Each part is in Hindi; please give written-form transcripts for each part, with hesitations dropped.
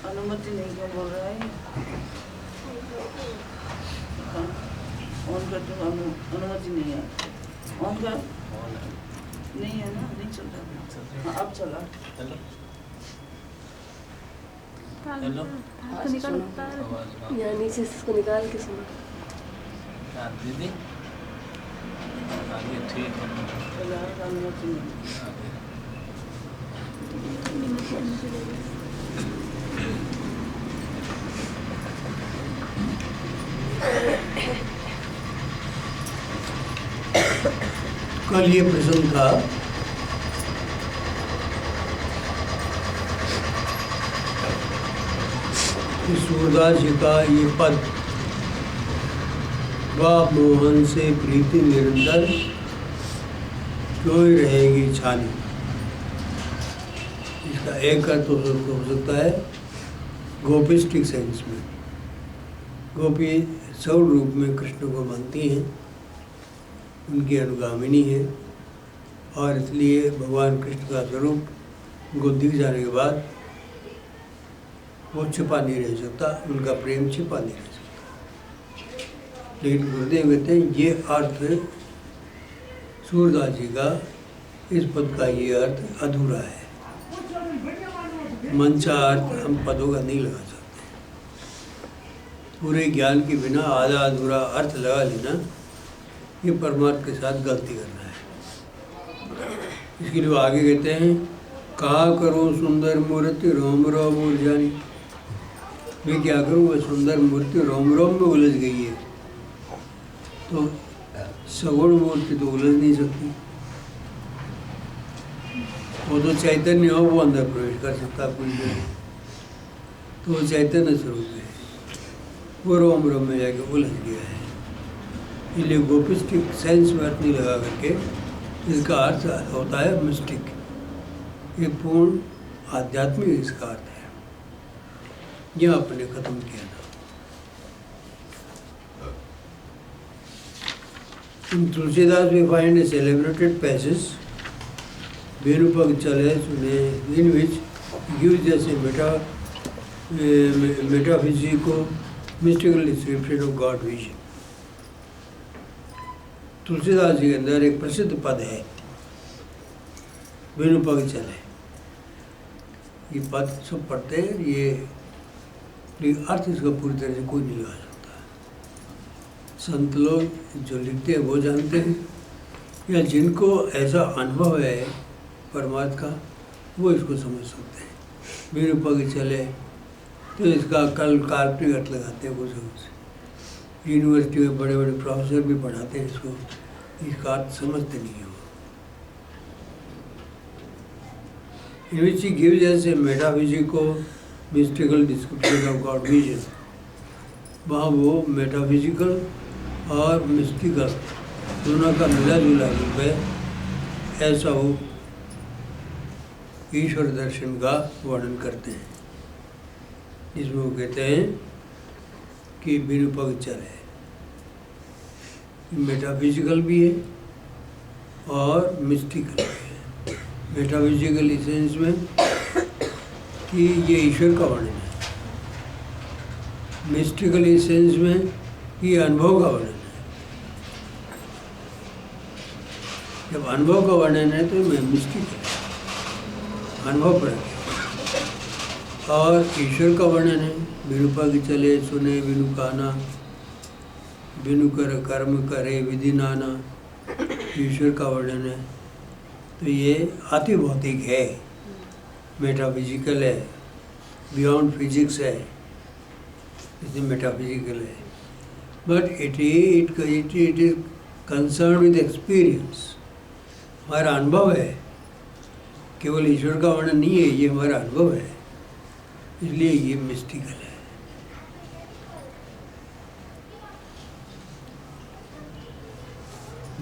अनुमति नहीं क्यों बोल रहा है? ऑन कर दूँ, अनुमति नहीं है। ऑन कर, नहीं है ना, नहीं चल रहा। हाँ अब चला। हेलो, यहाँ नीचे से इसको निकाल के सुनो। दीदी आगे ठीक है। अनुमति नहीं। कल ये प्रसंग था कि सूरदास जी का ये पद, बाप मोहन से प्रीति निरंतर क्यों ही रहेगी छानी। इसका एक अर्थ हो सकता है गोपिस्टिक सेंस में। गोपी सौर रूप में कृष्ण को मानती हैं, उनकी अनुगामिनी है, और इसलिए भगवान कृष्ण का स्वरूप उनको दिख जाने के बाद वो छिपा नहीं रह सकता, उनका प्रेम छिपा नहीं रह सकता। लेकिन गुरुदेव कहते हैं ये अर्थ सूरदास जी का, इस पद का ये अर्थ अधूरा है। मंशा अर्थ हम पदों का नहीं लगा सकते। पूरे ज्ञान के बिना आधा अधूरा अर्थ लगा लेना, ये परमात्मा के साथ गलती करना है। इसके लिए वो आगे कहते हैं, कहा करो सुंदर मूर्ति रोम रोम उलझानी। मैं क्या करूँ, वह सुंदर मूर्ति रोम रोम में उलझ गई है, तो सगुण मूर्ति तो उलझ नहीं सकती। वो तो चैतन्य हो, वो अंदर प्रवेश कर सकता पूरी तरह, तो वो चैतन्य स्वरूप है, वो रोम रोम में जाके उलझ गया है। इसलिए गोपिस्टिक सेंस में अर्थ नहीं लगा करके इसका अर्थ होता है मिस्टिक, ये पूर्ण आध्यात्मिक इसका अर्थ है। यह आपने खत्म किया था। In Tulsidas we find a celebrated passage, Venupag Chale Sune, in which he gives us a metaphysical, mystical description of God vision. Tulsidas ji के अंदर एक प्रसिद्ध पद है, वेणुपग चले। ये पद सब पढ़ते हैं, ये अर्थ इसका पूरी तरह से कोई नहीं लगा सकता। संत लोग जो लिखते हैं वो जानते हैं, या जिनको ऐसा अनुभव है परमात्मा का, वो इसको समझ सकते हैं। वेणुपग चले, तो इसका कल काल्पनिक अर्थ लगाते हैं वो सब। यूनिवर्सिटी में बड़े बड़े प्रोफेसर भी पढ़ाते हैं इसको, इसका अर्थ समझते नहीं है वो। In which he gives us a metaphysical, mystical description of God vision. वहाँ वो मेटाफिजिकल और मिस्टिकल दोनों का मिला जुला रूप है, ऐसा वो ईश्वर दर्शन का वर्णन करते हैं, जिसमें वो कहते हैं कि विरूपक चल है, मेटाफिजिकल भी है और मिस्टिकल भी है। मेटाफिजिकल इस सेंस में कि ये ईश्वर का वर्णन है, मिस्टिकल इस सेंस में कि ये अनुभव का वर्णन है। जब अनुभव का वर्णन है तो मैं मिस्टिक है, अनुभव पर है। और ईश्वर का वर्णन है, विरूपक चले सुने बिनु काना, बिनु कर कर्म करे विधि नाना, ईश्वर का वर्णन है। तो ये अति भौतिक है, मेटाफिजिकल है, बियॉन्ड फिजिक्स है, इसलिए मेटाफिजिकल है। But it is concern with experience, हमारा अनुभव है, केवल ईश्वर का वर्णन नहीं है, ये हमारा अनुभव है, इसलिए ये मिस्टिकल है।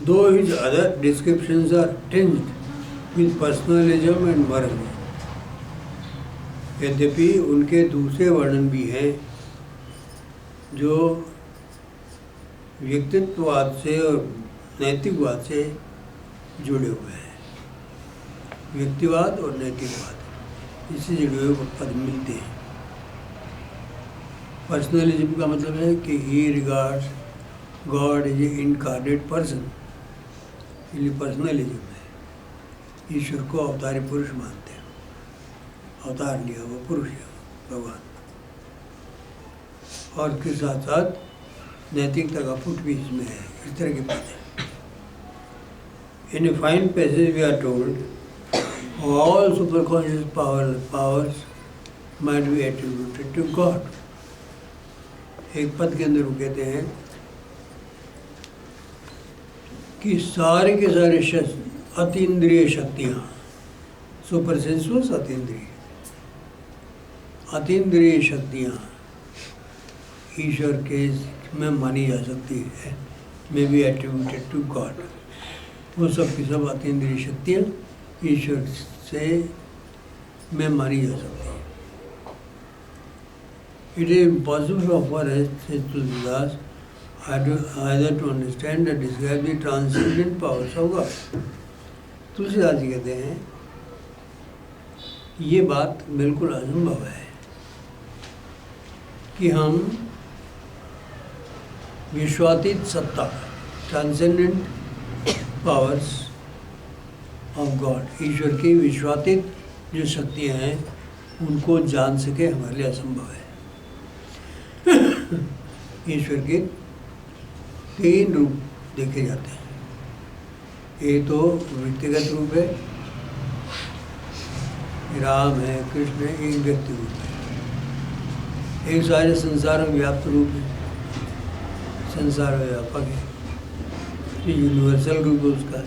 Though his other descriptions are tinged with personalism and moralism, यद्यपि उनके दूसरे वर्णन भी हैं जो व्यक्तित्ववाद से और नैतिकवाद से जुड़े हुए हैं, व्यक्तिवाद और नैतिकवाद। इससे जुड़े हुए पद मिलते हैं। पर्सनलिज्म का मतलब है कि he regards God is a incarnate person, इसलिए पर्सनलिज्म है। ईश्वर को अवतारी पुरुष मानते हैं, अवतार लिया वो पुरुष है भगवान। और उसके साथ साथ नैतिकता का पुट भी इसमें है। इस तरह के पद हैं। In a fine passage we are told, all superconscious powers might be attributed to God. एक पद के अंदर वो कहते हैं कि सारे के सारे अतीन्द्रिय शक्तियाँ, सुपर सेंसुअस अतीन्द्रिय शक्तियाँ ईश्वर के में मानी जा सकती है, may be attributed to God. वो सब की सब अतीन्द्रिय शक्तियाँ ईश्वर से में मानी जा सकती है। It is impossible for us, says Tulsidas, either to understand or describe the transcendent powers of God. Tulsidas ji कहते हैं ये बात बिल्कुल असंभव है कि हम विश्वातीत सत्ता, ट्रांसेंडेंट पावर्स ऑफ गॉड, ईश्वर की विश्वातीत जो शक्तियाँ हैं उनको जान सके, हमारे लिए असंभव है। ईश्वर के 3 रूप देखे जाते हैं। एक तो व्यक्तिगत रूप है, राम है, कृष्ण है, एक व्यक्ति रूप है। एक सारे संसार में व्याप्त रूप है, संसार में व्यापक है, ये यूनिवर्सल रूप है उसका।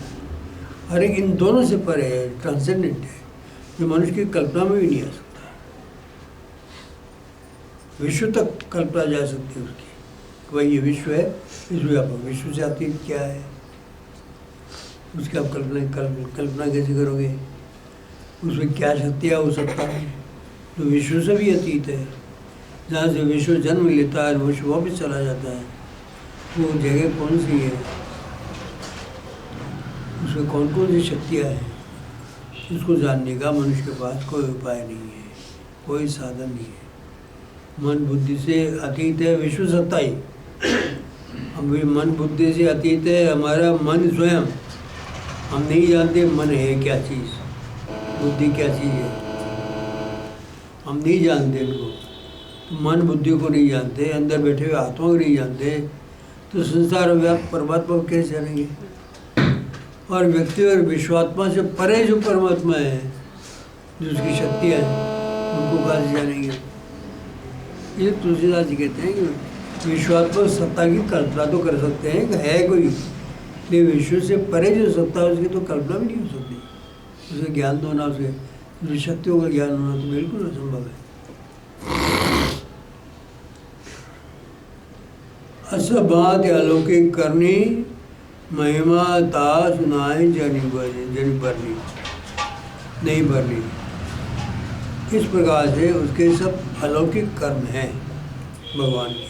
हर एक इन दोनों से परे है, ट्रांसेंडेंट है, जो मनुष्य की कल्पना में भी नहीं आ सकता। विश्व तक कल्पना जा सकती है उसकी, वही ये विश्व है, इस व्यापक विश्व से अतीत क्या है, उसकी आप कल्पना कैसे करोगे? उसमें क्या शक्तियाँ हो सकता है जो विश्व से भी अतीत है। जहाँ से विश्व जन्म लेता है विश्व वापस चला जाता है, वो जगह कौन सी है, उसमें कौन कौन सी शक्तियाँ हैं, उसको जानने का मनुष्य के पास कोई उपाय नहीं है, कोई साधन नहीं है। मन बुद्धि से अतीत है विश्व सत्ता ही। अब मन बुद्धि से अतीत है हमारा मन स्वयं। हम नहीं जानते मन है क्या चीज़, बुद्धि क्या चीज़ है, हम नहीं जानते इनको। तो मन बुद्धि को नहीं जानते, अंदर बैठे हुए आत्मा को नहीं जानते, तो संसार व्याप्त परमात्मा को कैसे जानेंगे? और व्यक्ति और विश्वात्मा से परे जो परमात्मा है, जो उसकी शक्तियाँ हैं, उनको कहाँ से जानेंगे? ये तुलसीदास जी कहते हैं कि विश्वात्मक सत्ता की कल्पना तो कर सकते हैं कि है कोई, लेकिन विश्व से परे जो सत्ता है उसकी तो कल्पना भी नहीं हो सकती। उसे ज्ञान होना, उसके शक्तियों का ज्ञान होना तो बिल्कुल असंभव है। अस बात अलौकिक करनी, महिमा ता सुनाए जनी भरनी नहीं भरनी। इस प्रकार से उसके सब अलौकिक कर्म हैं भगवान के,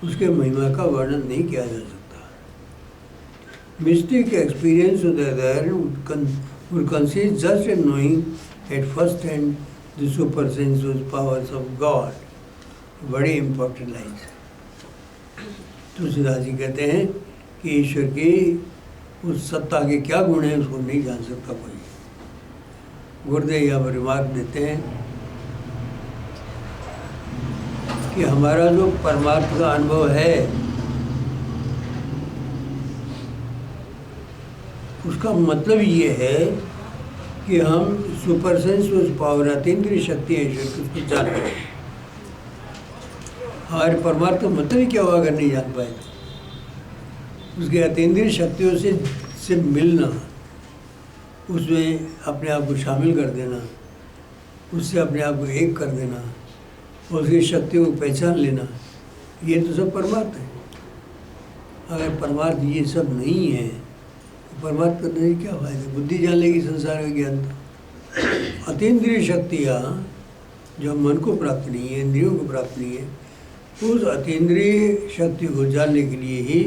उसके महिमा का वर्णन नहीं किया जा सकता। Mystic experience would consist just in knowing at first hand the supersensuous powers of God. बड़ी इम्पोर्टेंट लाइन है। तुलसीदास जी कहते हैं कि ईश्वर की उस सत्ता के क्या गुण हैं उसको नहीं जान सकता कोई। गुरुदेव यहाँ पर रिमार्क देते हैं कि हमारा जो परमात्मा का अनुभव है उसका मतलब ये है कि हम सुपर सेंस पावर, अतीन्द्रिय शक्ति है ईश्वर की, उसको जान पाए। हमारे परमात्मा का मतलब ही क्या होगा अगर नहीं जान पाए? उसके अतीन्द्रिय शक्तियों से मिलना, उसमें अपने आप को शामिल कर देना, उससे अपने आप को एक कर देना, उसकी शक्तियों को पहचान लेना, ये तो सब परमार्थ है। अगर परमार्थ ये सब नहीं है तो परमार्थ करने से क्या फायदा? बुद्धि जान लेगी संसार का ज्ञान। तो अतीन्द्रिय शक्तियाँ जो मन को प्राप्त नहीं है, इंद्रियों को प्राप्त नहीं है, उस अतीन्द्रिय शक्ति को जानने के लिए ही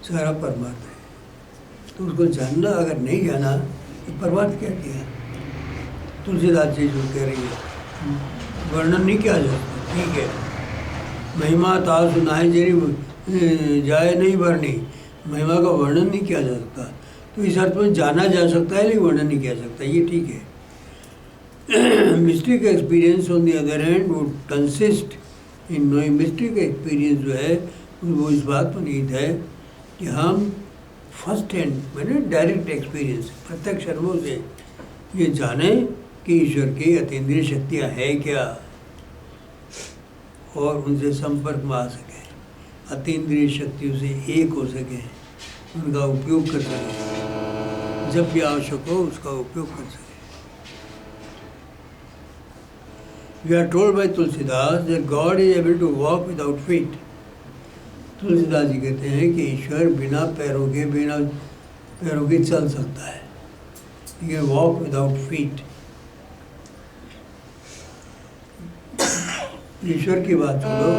सारा परमार्थ है। तो उसको जानना अगर नहीं जाना तो परमार्थ क्या किया? तुलसीदास जी जो कह रही है, वर्णन नहीं किया जा सकता, ठीक है। महिमा ता सुनाए जेरी जाए नहीं वर्णी, महिमा का वर्णन नहीं किया जा सकता, तो इस अर्थ में जाना जा सकता है लेकिन वर्णन नहीं किया जा सकता, ये ठीक है। Mystic experience on the other hand would consist in knowing, mystic experience जो है वो इस बात पर निहित है कि हम फर्स्ट हैंड मैंने डायरेक्ट एक्सपीरियंस, प्रत्यक्ष अनुभव से ये जाने कि ईश्वर की अतीन्द्रिय शक्तियाँ है क्या, और उनसे संपर्क में आ सके, अतीन्द्रिय शक्तियों से एक हो सके, उनका उपयोग कर सके, जब भी आवश्यक हो उसका उपयोग कर सके। We are told by Tulsidas that God is able to walk without feet. Tulsidas ji कहते हैं कि ईश्वर बिना पैरों के चल सकता है, He can walk without feet. ईश्वर की बात छोड़ो,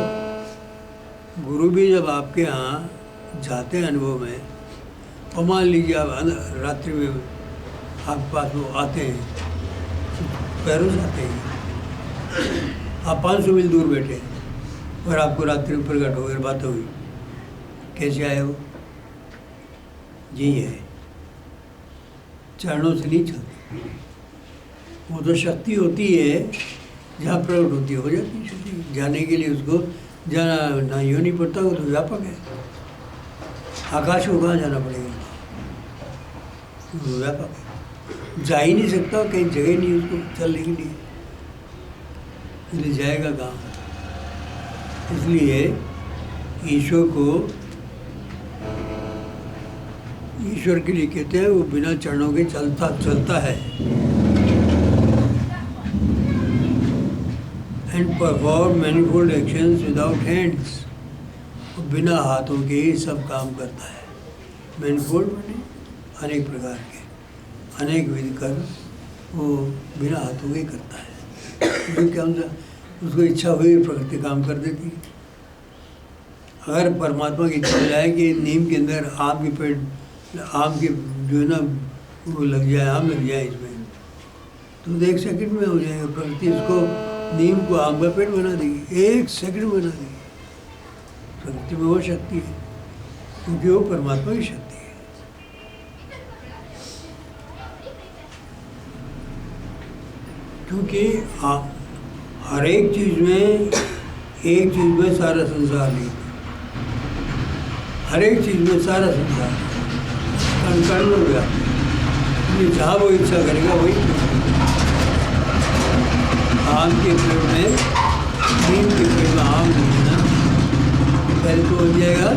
गुरु भी जब आपके यहाँ जाते हैं अनुभव में, और मान लीजिए आप रात्रि में आपके पास वो आते हैं, पैरों से आते हैं, आप 500 मील दूर बैठे और आपको रात्रि में प्रकट हो गए, बात हुई, कैसे आए हो? यही है, चरणों से नहीं चलती, वो तो शक्ति होती है जहाँ प्रकट होती है, हो जाती है शक्ति। जाने के लिए उसको जाना ना यूँ नहीं पड़ता, वो तो व्यापक है, आकाश को कहाँ जाना पड़ेगा, वो व्यापक है, जा ही नहीं सकता, कहीं जगह नहीं उसको चलने के लिए, इसलिए जाएगा कहाँ। इसलिए ईश्वर के लिए कहते हैं वो बिना चरणों के चलता है। And perform manifold actions without hands, वो बिना हाथों के ही सब काम करता है। मैनीफोल्ड माने अनेक प्रकार के, अनेक विधि कर वो बिना हाथों के करता है। उसको क्या होता, उसको इच्छा हुई प्रकृति काम कर देती है। अगर परमात्मा की इच्छा जाए कि नीम के अंदर आम की जो है ना वो लग जाए, आम लग जाए इसमें, तो 1 सेकंड में हो जाएगा। प्रकृति उसको नीम को आम का पेड़ बना देगी, 1 सेकंड में बना देगी। प्रकृति में वो शक्ति है, क्योंकि वो परमात्मा की शक्ति है। क्योंकि हर एक चीज़ में सारा संसार नहीं, हर एक चीज़ में सारा संसार कण हो गया, जहाँ वो इच्छा करेगा वही। आम के पेड़ में, नीम के पेड़ में आम लगना, पहले तो हो जाएगा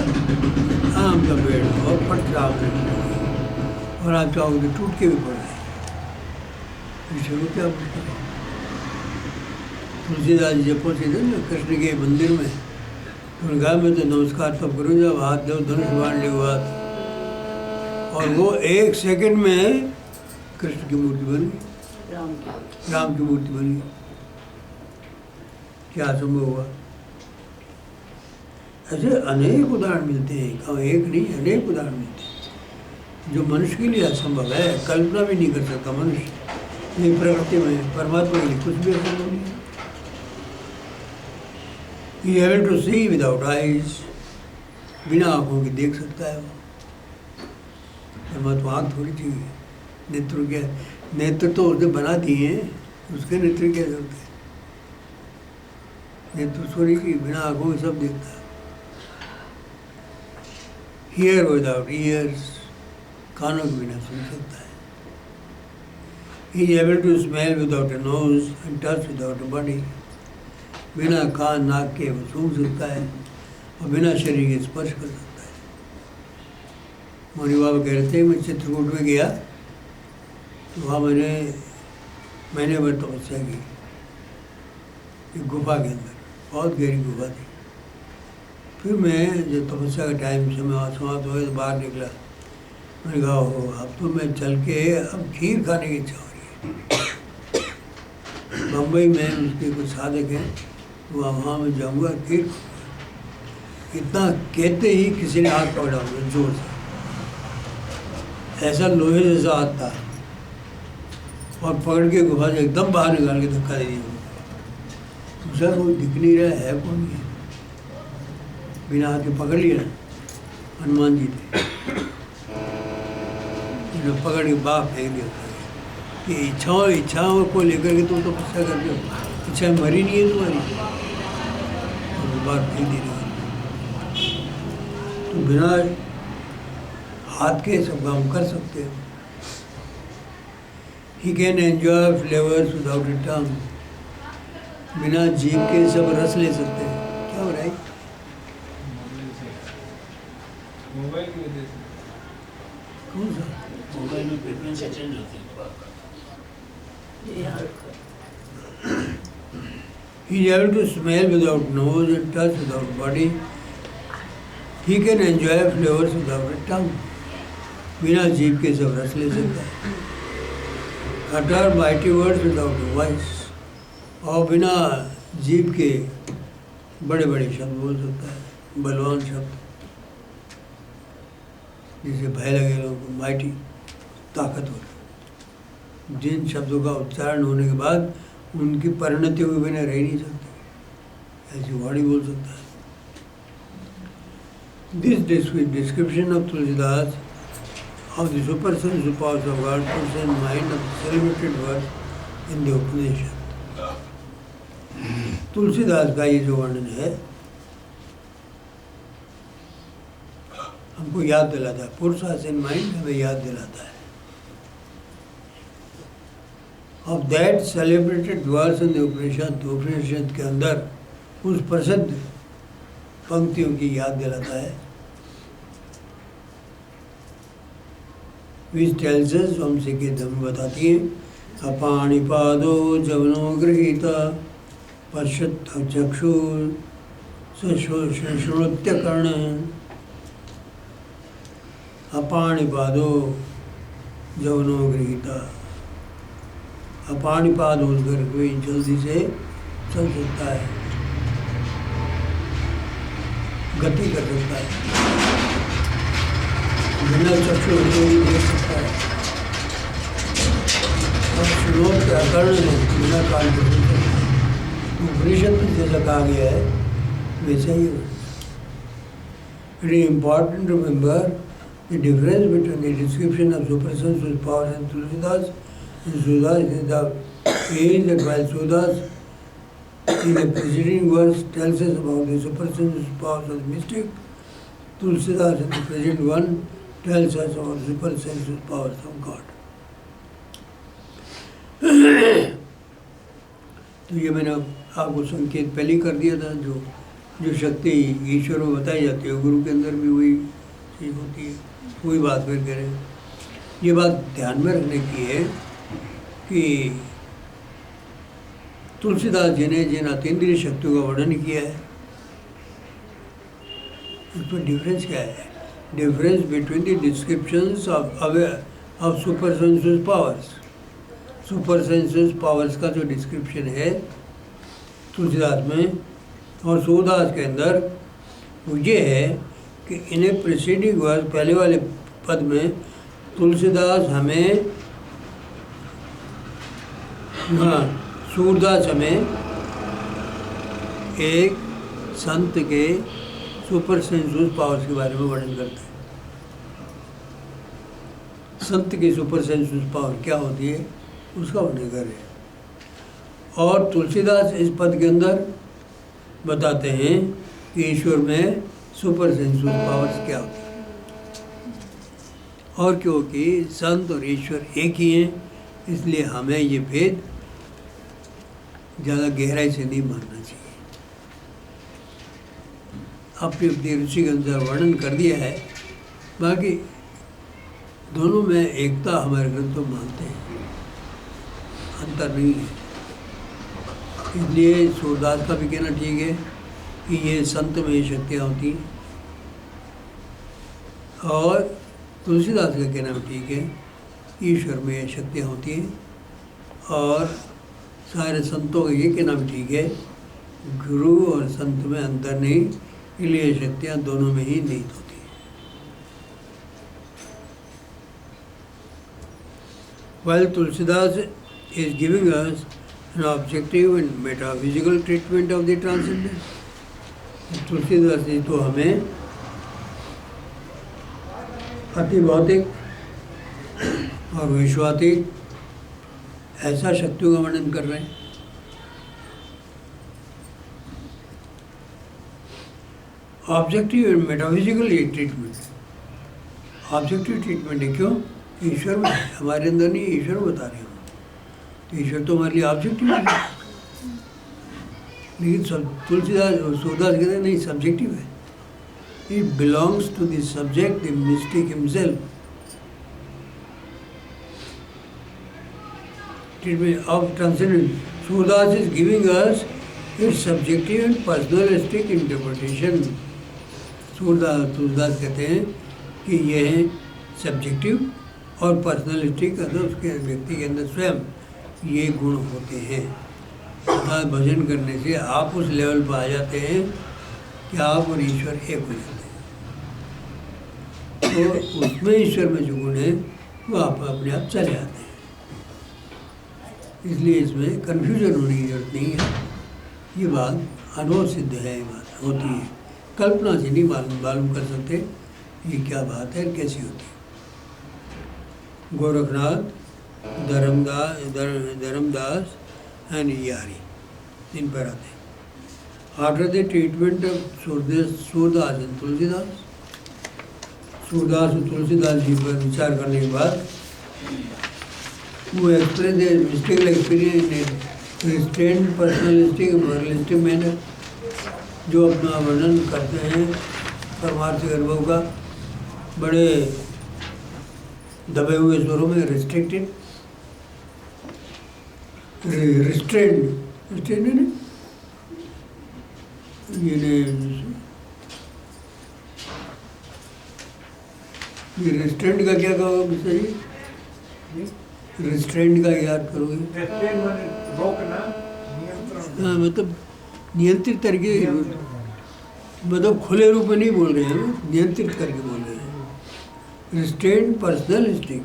आम का पेड़ और फट से आम लगेगा, और आप चाहोगे तो टूट के भी पड़ जाए। ईश्वर को क्या बोलते हैं? तुलसीदास जी जब पहुँचे थे ना कृष्ण के मंदिर में, तो उन्होंने कहा मैं तो नमस्कार तब करूँ जब हाथ दो धनुष बाण ले हुआ, और वो 1 सेकंड में कृष्ण की मूर्ति बनी, राम की मूर्ति बनी। क्या संभव हुआ? ऐसे अनेक उदाहरण मिलते हैं, एक नहीं अनेक उदाहरण मिलते हैं जो मनुष्य के लिए असंभव है, कल्पना भी नहीं कर सकता मनुष्य। ये प्रकृति में परमात्मा के लिए कुछ भी असंभव नहीं है। He is able to see without eyes, बिना आँखों के देख सकता है वो। परमात्मा आँख थोड़ी चाहिए, नेत्र क्या, नेत्र तो उसने बना दिए हैं, उसके नेत्र क्या जरूरत है? नेत्र थोड़ी की बिना आँखों के सब देखता है। Hear without ears, कानों के बिना सुन सकता है। He is able to smell without a nose and touch without a body, बिना कान नाक के वो सूंघ सकता है और बिना शरीर के स्पर्श कर सकता है। मौनी बाबा कह रहे थे मैं चित्रकूट में गया तो वहाँ मैंने बड़ी तपस्या की, एक गुफा के अंदर, बहुत गहरी गुफा थी। फिर मैं जब तपस्या का टाइम समाप्त हो गया तो बाहर निकला, मैंने कहा हो अब तो मैं चल के अब खीर खाने की इच्छा हो रही है। बम्बई में उसके कुछ साधक हैं, वहाँ मैं जाऊँगा फिर। इतना कहते ही किसी ने हाथ पकड़ा मुझे जोर से, ऐसा लोहे जैसा हाथ था, और पकड़ के गुफा से एकदम बाहर निकाल के धक्का दे दिया। सर वो दिख नहीं रहा है कौन ये, बिना हाथ के पकड़ लिया। हनुमान जी थे, इन्होंने पकड़ के बाहर फेंक दिया कि इच्छाओं को लेकर के तुम तपस्या करते हो, इच्छा मरी नहीं है तुम्हारी, और बाहर फेंक दी रही। तो बिना हाथ के सब काम कर सकते हो। He can enjoy flavors without a tongue. बिना जीभ के सब रस ले सकते हैं। क्या हो रहा है? मोबाइल की वजह से। कौन सा? मोबाइल में फ्रीक्वेंसी चेंज होती है। ये यहाँ रखो। He is able to smell without nose and touch without body. He can enjoy flavors without a tongue. बिना जीभ के सब रस ले सकता है। Utter mighty words without a voice. और बिना जीभ के बड़े बड़े शब्द बोल सकता है, बलवान शब्द, जिसे भय लगे लोगों को, माइटी, ताकतवर, जिन शब्दों का उच्चारण होने के बाद उनकी परिणति हुए बिना रह नहीं सकती, ऐसी वाणी बोल सकता है। This description of Tulsidas of the supersensual powers of God puts in mind of the celebrated verse in the Upanishad. Tulsidas का ये जो वर्णन है हमको याद दिलाता है, पुट्स अस इन माइंड, हमें याद दिलाता है of that celebrated verse in the Upanishad, उपनिषद के अंदर उस प्रसिद्ध पंक्तियों की याद दिलाता है। which tells us, हमसे के धम बताती है, अपाणिपादो जवनो गृहीता पश्यत् चक्षु श्रोत्य कर्ण। अपाणिपादो जवनो गृहीता, अपाणिपाद होकर कोई जल्दी से चल सकता है, गति कर सकता है, बिना चक्षु देख सकता है, और श्रोत्र अकर्ण है, बिना कान के सुन सकता है। उपनिषद में जैसा कहा गया है वैसा ही है। It is important to remember the difference between the description of supersensual powers in Tulsidas and Sudas is the age that while Sudas in the preceding verse tells us about the supersensual powers of the mystic, Tulsidas in the present one tells us about supersensual powers of God. तो ये मैंने आपको संकेत पहले ही कर दिया था, जो शक्ति ईश्वर में बताई जाती है गुरु के अंदर भी वही चीज़ होती है। वही बात फिर कह रहे हैं। ये बात ध्यान में रखने की है कि तुलसीदास जी ने जिन अतीन्द्रिय शक्तियों का वर्णन किया है उसमें डिफरेंस क्या है? Difference between the descriptions of supersensuous powers. Supersensuous powers का जो डिस्क्रिप्शन है तुलसीदास में और सूरदास के अंदर, वो ये है कि इन्हें प्रीसीडिंग वर्स पहले वाले पद में तुलसीदास हमें, हाँ, सूरदास हमें एक संत के सुपरसेंसस पावर्स के बारे में वर्णन करता है। संत की सुपरसेंसस पावर क्या होती है उसका वर्णन कर रहे हैं। और तुलसीदास इस पद के अंदर बताते हैं कि ईश्वर में सुपरसेंसस पावर्स क्या होती है। और क्योंकि संत और ईश्वर एक ही हैं, इसलिए हमें ये भेद ज़्यादा गहराई से नहीं मानना चाहिए। अपनी अपनी रुचि के अनुसार वर्णन कर दिया है, बाकी दोनों में एकता हमारे ग्रंथों मानते हैं, अंतर नहीं है। इसलिए सूरदास का भी कहना ठीक है कि ये संत में ये शक्तियाँ होती हैं, और तुलसीदास का कहना भी ठीक है ईश्वर में ये शक्तियाँ होती हैं, और सारे संतों का ये कहना भी ठीक है गुरु और संत में अंतर नहीं, इसलिए ये शक्तियाँ दोनों में ही निहित होती हैं। While Tulsidas is giving us an objective and metaphysical treatment of the transcendence. Tulsidas ji तो हमें अति भौतिक और विश्वातीत ऐसा शक्तियों का वर्णन कर रहे हैं। ऑब्जेक्टिव एंड मेटाफिजिकल ये ट्रीटमेंट, ऑब्जेक्टिव ट्रीटमेंट है। क्यों? ईश्वर में है, हमारे अंदर नहीं, ईश्वर बता रहे हैं। तो ईश्वर तो हमारे लिए ऑब्जेक्टिव है, लेकिन तुलसीदास सूरदास कहते हैं नहीं, सब्जेक्टिव है। It belongs to the subject, the mystic himself. Treatment of transcendence. Surdas is giving us its subjective and personalistic interpretation. Surdas कहते हैं कि यह सब्जेक्टिव और पर्सनलिस्टिक, अर्थात उसके व्यक्ति के अंदर स्वयं ये गुण होते हैं। अर्थात भजन करने से आप उस लेवल पर आ जाते हैं कि आप और ईश्वर एक हो जाते हैं। तो उसमें ईश्वर में जो गुण है वो आप अपने आप चले आते हैं। इसलिए इसमें कन्फ्यूजन होने की जरूरत नहीं है। ये बात अनुभव सिद्ध है, ये बात होती है, कल्पना से नहीं मालूम कर सकते ये क्या बात है, कैसी होती है। गोरखनाथ, धर्मदास एंड यारी इन पर आते हैं। After the treatment of Surdas and Tulsidas, Surdas और तुलसीदास जी पर विचार करने के बाद who express their mystical experience in a restrained, personalistic, moralistic manner, जो अपना वर्णन करते हैं परमार्थिक अनुभव का बड़े दबे हुए स्वरों में, रिस्ट्रिक्टेड, रिस्ट्रेंड है ना, ये रिस्ट्रेंड का क्या कहोगे मिश्रा जी? रिस्ट्रेंट का याद करोगे? हाँ, मतलब नियंत्रित करके, मतलब खुले रूप में नहीं बोल रहे हैं, नियंत्रित करके बोल रहे हैं। रिस्ट्रेंट, पर्सनलिस्टिक,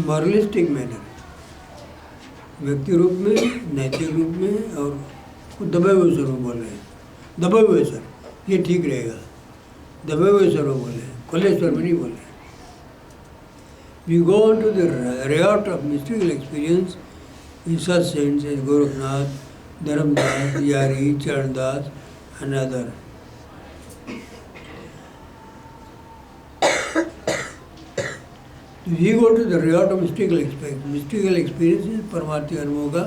मॉरलिस्टिक मैनर, व्यक्ति रूप में, नैतिक रूप में, और दबे हुए स्वर में बोल रहे हैं। दबे हुए स्वर, ये ठीक रहेगा। दबे हुए स्वर में बोल रहे हैं, खुले स्वर में नहीं बोल रहे हैं। We go on to the riot of mystical experience in such saints as Gorakhnath, Dharamdas, Yari, Charandas, and others. We go to the riot of mystical experience. Mystical experience is परमार्थिक अनुभव का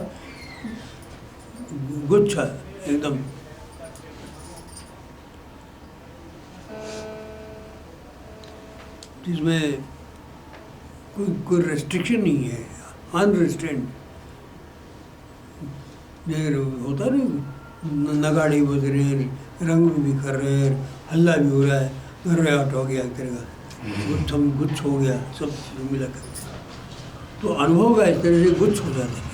गुच्छा एकदम। जिसमें कोई रेस्ट्रिक्शन नहीं है, अनरिस्ट्रेंड। होता नहीं, नगाड़े बज रहे हैं, रंग भी कर रहे हैं, हल्ला भी हो रहा है, तो रियाट हो गया एक तरह का, गुच्छ हो गया, सब मिलाकर। तो अनुभव का इस तरह से गुच्छ हो जाता है।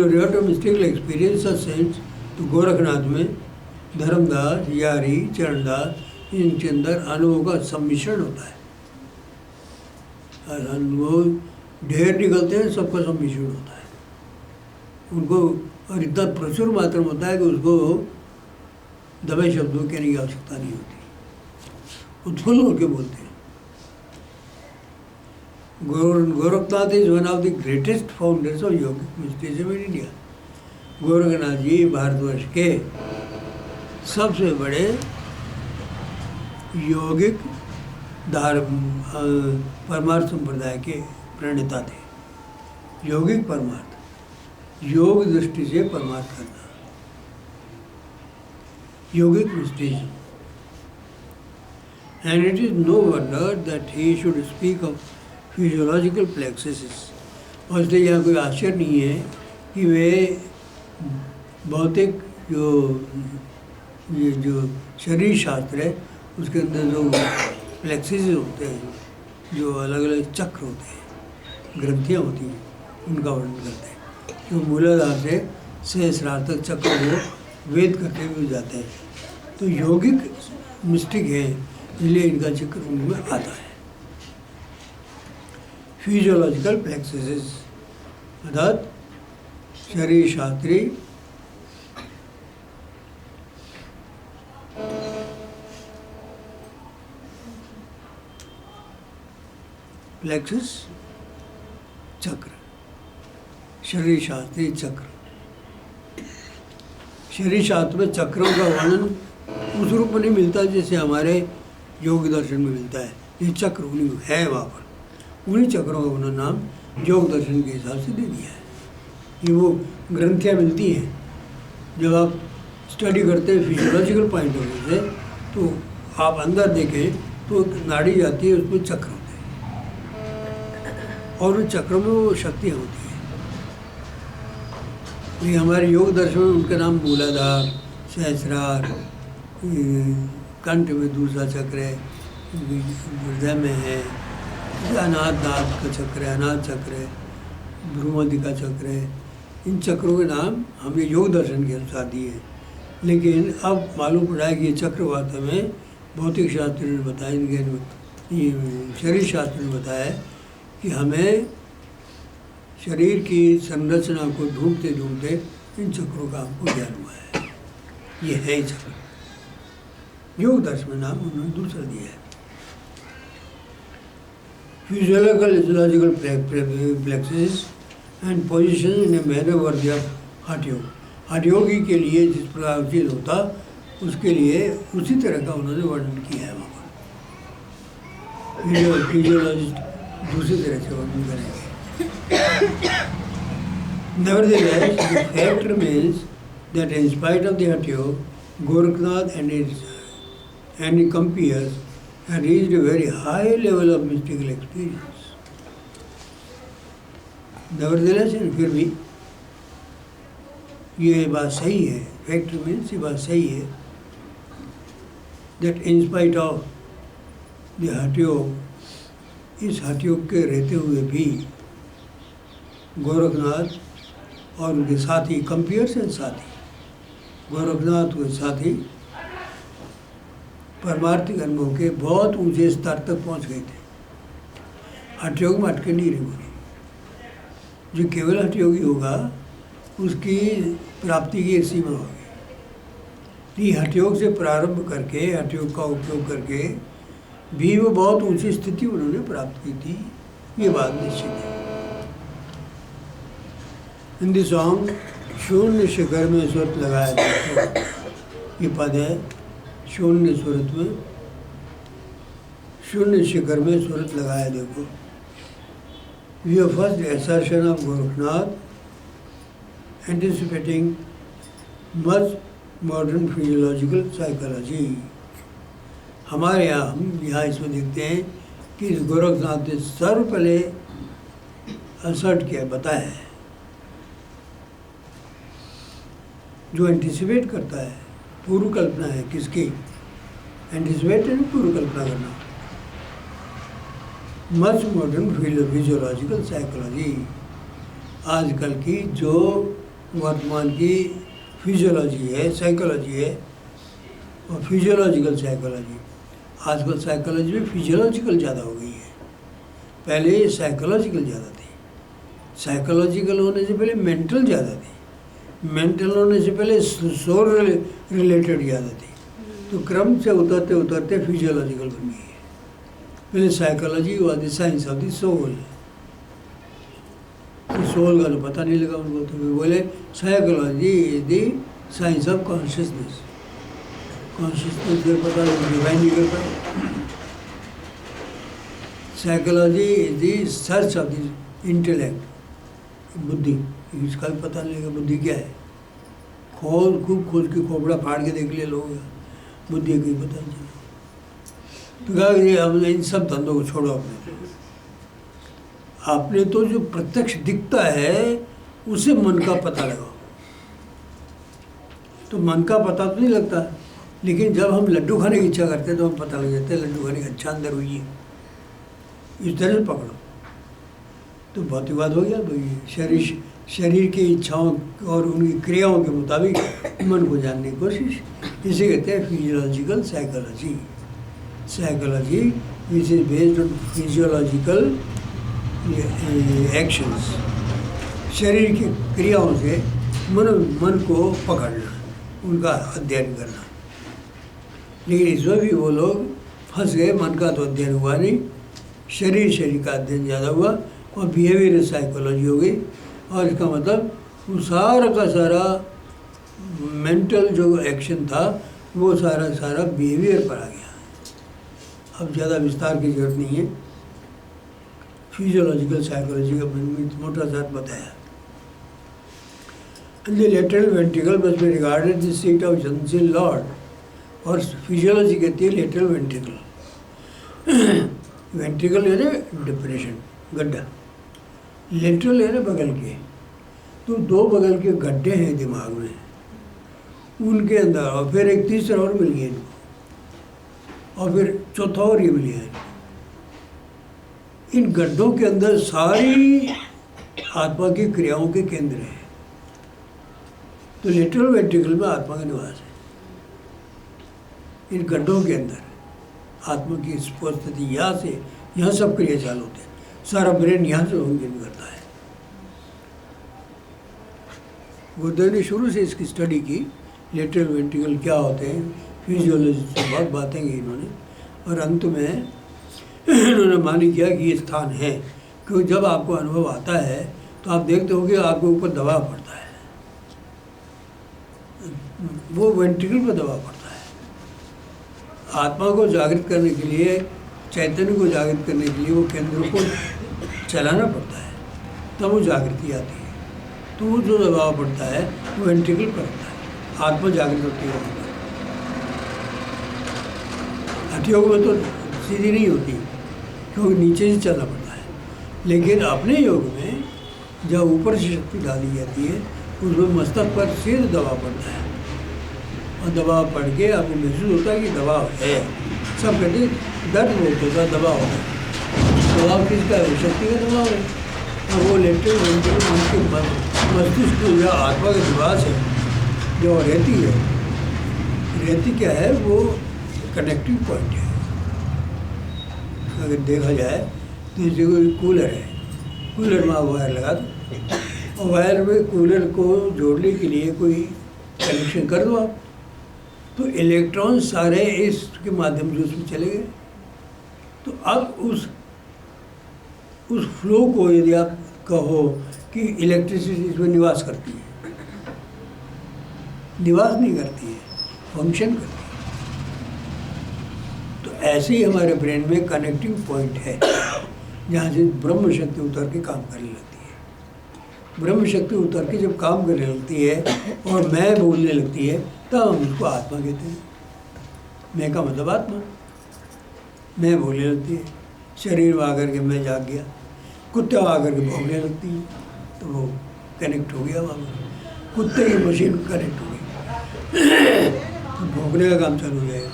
Riot of mystical experience of saints, तो गोरखनाथ में धर्मदास, यारी, चरणदास, इनके अंदर अनुभव का सम्मिश्रण होता है। अनुभव ढेर निकलते हैं, सबका सम्मिश्रण होता है उनको, और इतना प्रचुर मात्रा में होता है कि उसको दबे शब्दों कहने की आवश्यकता नहीं होती, उत्फुल्ल होकर बोलते हैं। Gorakhnath is one of the greatest founders of yogic mysticism in India. Gorakhnath ji Bharatvarsh के सबसे बड़े यौगिक परमार्थ संप्रदाय के प्रणेता थे। यौगिक परमार्थ, योग दृष्टि से परमार्थ करना, यौगिक mysticism. And it is no wonder that he should speak of physiological plexuses. और इसलिए यहाँ कोई आश्चर्य नहीं है कि वे भौतिक जो शरीर शास्त्र है उसके अंदर जो प्लेक्सेस होते हैं, जो अलग अलग चक्र होते हैं, ग्रंथियाँ होती हैं, उनका वर्णन करते हैं। जो मूलाधार से सहस्रार्थ चक्र को वेद करते हुए जाते हैं। तो यौगिक मिस्टिक है, इसलिए इनका जिक्र उनमें आता है। फिजियोलॉजिकल प्लेक्सेस, अर्थात शरीर शास्त्री प्लेक्सस चक्र, शरीर शास्त्री चक्र। शरीर शास्त्र में चक्रों का वर्णन उस रूप में नहीं मिलता जैसे हमारे योग दर्शन में मिलता है। ये चक्र उन्हीं है, वहाँ पर उन्हीं चक्रों का उन्होंने नाम योग दर्शन के हिसाब से दे दिया है। ये वो ग्रंथियाँ मिलती हैं जब आप स्टडी करते हैं फिजियोलॉजिकल पॉइंट ऑफ व्यू से, तो आप अंदर देखें तो नाड़ी जाती है, उसमें चक्र होते हैं और उन चक्रों में वो शक्तियाँ होती हैं। ये हमारे योग दर्शन में उनका नाम मूलाधार, सहस्रार, कंठ में दूसरा चक्र है, हृदय में है, अनाहत नाद का चक्र है, अनाहत चक्र है, भ्रूमध्य का चक्र है। इन चक्रों के नाम हमें योग दर्शन के अनुसार दिए हैं। लेकिन अब मालूम पड़ा है कि ये चक्र वास्तव में भौतिक शास्त्र ने बताया, इनके शरीर शास्त्र ने बताया कि हमें शरीर की संरचना को ढूंढते ढूंढते इन चक्रों का हमको ज्ञान हुआ है। ये है ही चक्र। योग दर्शन में नाम उन्होंने दूसरा दिया है। Physiological plexuses and position in a manner worthy of Hatha Yoga. हठ योगी के लिए जिस प्रकार उचित होता उसके लिए उसी तरह का उन्होंने वर्णन किया है। वहाँ पर फिजियोलॉजिस्ट दूसरी तरह से वर्णन करेंगे। Nevertheless, the fact remains that in spite of the Hatha Yoga, Gorakhnath and his compeers had reached a very high level of mystical experience. Nevertheless, फिर भी ये बात सही है, fact remains, ये बात सही है, that in spite of the Hatha Yoga, इस Hatha Yoga के रहते हुए भी गोरखनाथ और उनके साथी कंपियर्स एंड साथी, गोरखनाथ के साथी परमार्थिक अनुभव के बहुत ऊंचे स्तर तक पहुंच गए थे। हठ योग में अटके नहीं रहे बोले। जो केवल हठ योगी होगा उसकी प्राप्ति की एक सीमा होगी। ये हठ योग से प्रारंभ करके हठ योग का उपयोग करके भी वो बहुत ऊंची स्थिति उन्होंने प्राप्त की थी, ये बात निश्चित है। हिंदी सॉन्ग शून्य शिखर में स्वरत लगाया देखो, ये पद है शून्य स्वरत में, शून्य शिखर में स्वरत लगाया देखो। We first assertion of Gorakhnath anticipating much modern physiological psychology। हमारे यहाँ हम यहाँ इसमें देखते हैं कि इस गोरखनाथ ने सर्वपहले असर्ट किया, बताया है, जो एंटिसिपेट करता है, पूर्व कल्पना है किसकी, एंटिसिपेट है पूर्व कल्पना करना। मच मॉडर्न फिजियोलॉजिकल साइकोलॉजी, आजकल की जो वर्तमान की फिजियोलॉजी है, साइकोलॉजी है, और फिजियोलॉजिकल साइकोलॉजी, आजकल साइकोलॉजी में फिजियोलॉजिकल ज़्यादा हो गई है, पहले साइकोलॉजिकल ज़्यादा थी। साइकोलॉजिकल होने से पहले मेंटल ज़्यादा थी, मेंटल होने से पहले सोल रिलेटेड ज़्यादा थी। तो क्रम से उतरते उतरते फिजियोलॉजिकल बन गई है। पहले साइकोलॉजी हुआ the science of the soul. तो सोल का तो पता नहीं लगा उनको, तो वे बोले psychology is the science of consciousness. Consciousness से पता डिवाइन नहीं कर पाए। Psychology is the search of the intellect, बुद्धि, इसका भी पता नहीं लगा बुद्धि क्या है। खूब खोज के खोपड़ा फाड़ के देख लिया लोग, बुद्धि का पता नहीं चला। तो कहा कि हमने इन सब धंधों को छोड़ो, आपने तो जो प्रत्यक्ष दिखता है उसे मन का पता लगाओ। तो मन का पता तो नहीं लगता, लेकिन जब हम लड्डू खाने की इच्छा करते हैं तो हम पता लग जाता है लड्डू खाने की अच्छा अंदर हुई है, इस तरह से पकड़ो तो भौतिकवाद हो गया। तो ये शरीर की इच्छाओं और उनकी क्रियाओं के मुताबिक मन को जानने की कोशिश, इसे कहते हैं physiological psychology. Psychology which is based on physiological actions, शरीर की क्रियाओं से मन को पकड़ना, उनका अध्ययन करना। लेकिन इसमें भी वो लोग फंस गए, मन का तो अध्ययन हुआ नहीं, शरीर का अध्ययन ज़्यादा हुआ और बिहेवियर साइकोलॉजी हो गई। और इसका मतलब वो सारा का सारा मेंटल जो एक्शन था वो सारा बिहेवियर पर आ गया। अब ज़्यादा विस्तार की जरूरत नहीं है, फिजियोलॉजिकल साइकोलॉजी का मैंने मोटा सा बताया। The lateral ventricle must be regarded as the seat of Jansen Lord, और फिजियोलॉजी कहती है लेटरल वेंट्रिकल। वेंट्रिकल है ना डिप्रेशन, गड्ढा, लेटरल है ना बगल के, तो दो बगल के गड्ढे हैं दिमाग में, उनके अंदर, और फिर एक तीसरा और मिल गया इनको, और फिर चौथा और ये मिल गया इनको। इन गड्ढों के अंदर सारी आत्मा की क्रियाओं के केंद्र हैं। तो लेटरल वेंट्रिकल में आत्मा का निवास है। इन गड्ढों के अंदर आत्मा की स्थिति यहाँ सब क्रिया चालू होते हैं, सारा ब्रेन यहाँ से फंक्शन करता है। गुरुदेव ने शुरू से इसकी स्टडी की, लेटरल वेंट्रिकल क्या होते हैं, फिजियोलॉजी से बहुत बातें की इन्होंने, और अंत में इन्होंने मानी किया कि ये स्थान है। क्योंकि जब आपको अनुभव आता है तो आप देखते हो कि आपके ऊपर दबाव पड़ता है, वो वेंट्रिकल पर दबाव पड़ता है। आत्मा को जागृत करने के लिए, चैतन्य को जागृत करने के लिए वो केंद्र को चलाना पड़ता है, तब वो जागृति आती है। तो वो जो दबाव पड़ता है वो वेंट्रिकल पर होता है, आत्मा जागृत होती है वहाँ पर। हठयोग में तो सीधी नहीं होती, क्योंकि नीचे से चलना पड़ता है। लेकिन अपने योग में जब ऊपर से शक्ति डाली जाती है, उसमें मस्तक पर सीधे दबाव पड़ता है, और दबाव पड़ के आपको महसूस होता है कि दबाव है। सब कहते हैं दर्द बहुत होता है, दबाव है। दबाव किसका है? शक्ति का दबाव है। और वो लेटरल वेंट्रिकल उनके मस्तिष्क या आत्मा के निवास है, जो रहती क्या है, वो कनेक्टिंग पॉइंट है। अगर देखा जाए तो जैसे कोई कूलर है, कूलर में आप वायर लगा दो, और वायर में कूलर को जोड़ने के लिए कोई कनेक्शन कर दो आप, तो इलेक्ट्रॉन सारे इसके माध्यम से उसमें चले गए। तो अब उस फ्लो को यदि आप कहो कि इलेक्ट्रिसिटी इसमें निवास करती है, निवास नहीं करती है, फंक्शन करती है। तो ऐसे ही हमारे ब्रेन में कनेक्टिंग पॉइंट है, जहाँ से ब्रह्म शक्ति उतर के काम करने लगती है। ब्रह्म शक्ति उतर के जब काम करने लगती है और मैं बोलने लगती है, तब हम उसको आत्मा कहते हैं। मैं का मतलब आत्मा, मैं बोलने लगती है। शरीर में आकर के मैं जाग गया, कुत्ते आकर के भौंकने लगती है, तो वो कनेक्ट हो गया वहाँ पर। कुत्ते की मशीन कनेक्ट हो गई, तो भौंकने का काम चालू हो जाएगा।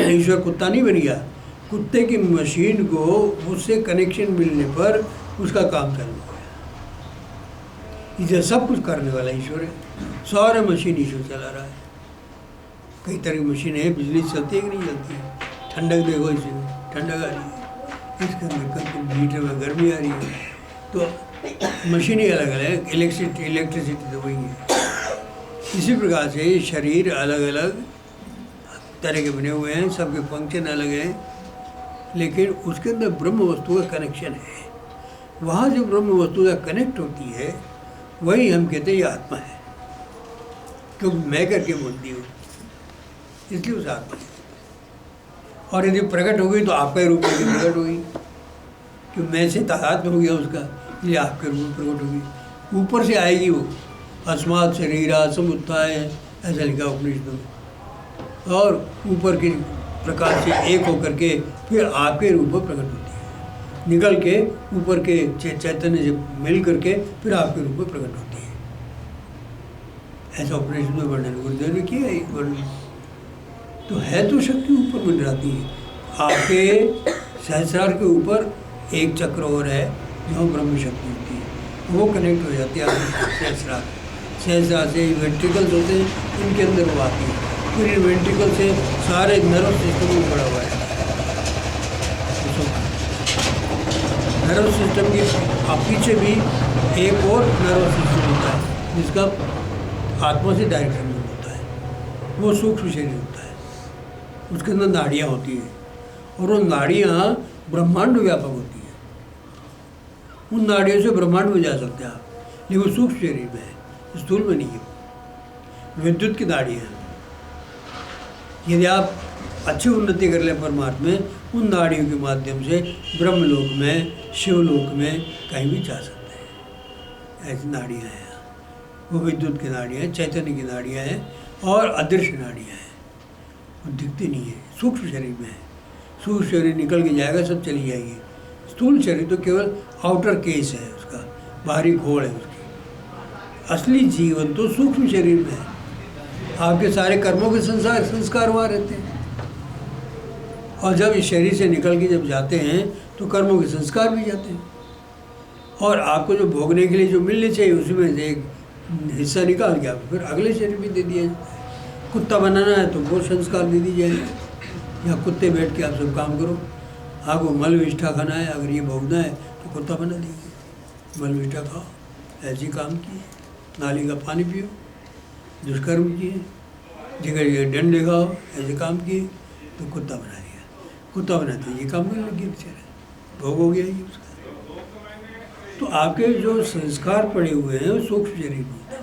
ईश्वर कुत्ता नहीं बन गया, कुत्ते की मशीन को उससे कनेक्शन मिलने पर उसका काम चालू हो गया। इसे सब कुछ करने वाला ईश्वर है, सारे मशीन ईश्वर चला रहा है। कई तरह की मशीन है, बिजली चलती है कि नहीं चलती है। ठंडक देखो, इसमें ठंडक आ रही है, इसके अंदर हीटर में गर्मी आ रही है। तो मशीन ही अलग अलग है, इलेक्ट्रिसिटी तो वही है। इसी प्रकार से शरीर अलग अलग तरह के बने हुए हैं, सबके फंक्शन अलग हैं, लेकिन उसके अंदर ब्रह्म वस्तु का कनेक्शन है। वहाँ जो ब्रह्म वस्तु का कनेक्ट होती है, वही हम कहते हैं ये आत्मा है, क्योंकि मैं करके बोलती हूँ, इसलिए उस आत्मा है। और यदि प्रकट हो गई तो आपका ही रूप में प्रकट होगी, क्योंकि मैं से तादाद में हो गया उसका, इसलिए आपके रूप में प्रकट होगी। ऊपर से आएगी वो, अस्मात् शरीरा समुत्थाय, ऐसा लिखा उपनिषदों में। और ऊपर के प्रकाश से एक होकर के फिर आपके रूप में प्रकट होती है, निकल के ऊपर के चैतन्य से मिल करके फिर आपके रूप में प्रकट होती है। ऐसा उपनिषद में वर्णन गुरुदेव ने किया है वर्णन। तो है तो शक्ति ऊपर मंडराती है। आपके सहस्रार के ऊपर एक चक्र और है जहाँ ब्रह्म शक्ति होती है, वो कनेक्ट हो जाती है आपके सहस्रार। सहस्रार से वेंट्रिकल्स होते हैं, इनके अंदर वो आती है, फिर इन वेंट्रिकल से सारे नर्व सिस्टम में पड़ा हुआ है। नर्वस सिस्टम के पीछे भी एक और नर्वस सिस्टम होता है जिसका आत्मा से डायरेक्ट संबंध होता है। वो सूक्ष्म शरीर होता है, उसके अंदर नाड़ियाँ होती हैं और वो नाड़ियाँ ब्रह्मांड व्यापक होती हैं। उन नाड़ियों से ब्रह्मांड में जा सकते हैं आप, लेकिन वो सूक्ष्म शरीर में है, स्थूल में नहीं है। विद्युत की नाड़ियाँ हैं। यदि आप अच्छी उन्नति कर लें परमात्मा में, उन नाड़ियों के माध्यम से ब्रह्मलोक में, शिवलोक में कहीं भी जा सकते हैं। ऐसी नाड़ियाँ हैं। वो विद्युत की नाड़ियाँ हैं, चैतन्य की नाड़ियाँ हैं और अदृश्य नाड़ियाँ हैं। वो दिखती नहीं है, सूक्ष्म शरीर में है। सूक्ष्म शरीर निकल के जाएगा, सब चली जाएगी। स्थूल शरीर तो केवल आउटर केस है, उसका बाहरी घोड़ है उसकी। असली जीवन तो सूक्ष्म शरीर में है। आपके सारे कर्मों के संस्कार वहाँ रहते हैं, और जब इस शरीर से निकल के जब जाते हैं तो कर्मों के संस्कार भी जाते हैं, और आपको जो भोगने के लिए जो मिलने चाहिए उसमें से एक हिस्सा निकाल के आपको फिर अगले शरीर भी दे दिया जाता है। कुत्ता बनाना है तो वो संस्कार दे दी जाएगी, या कुत्ते बैठ के आप सब काम करो। आपको मल विष्ठा खाना है, अगर ये भोगना है तो कुत्ता बना दीजिए, मल विष्ठा खाओ। ऐसे काम किए, नाली का पानी पियो, दुष्कर्म किए, जिगर ये डंडे खाओ, ऐसे काम किए तो कुत्ता बना दिया। कुत्ता बनाते ये काम करने लगे बेचारे, भोग हो गया ये उसका। तो आपके जो संस्कार पड़े हुए हैं वो सूक्ष्म शरीर में होते हैं,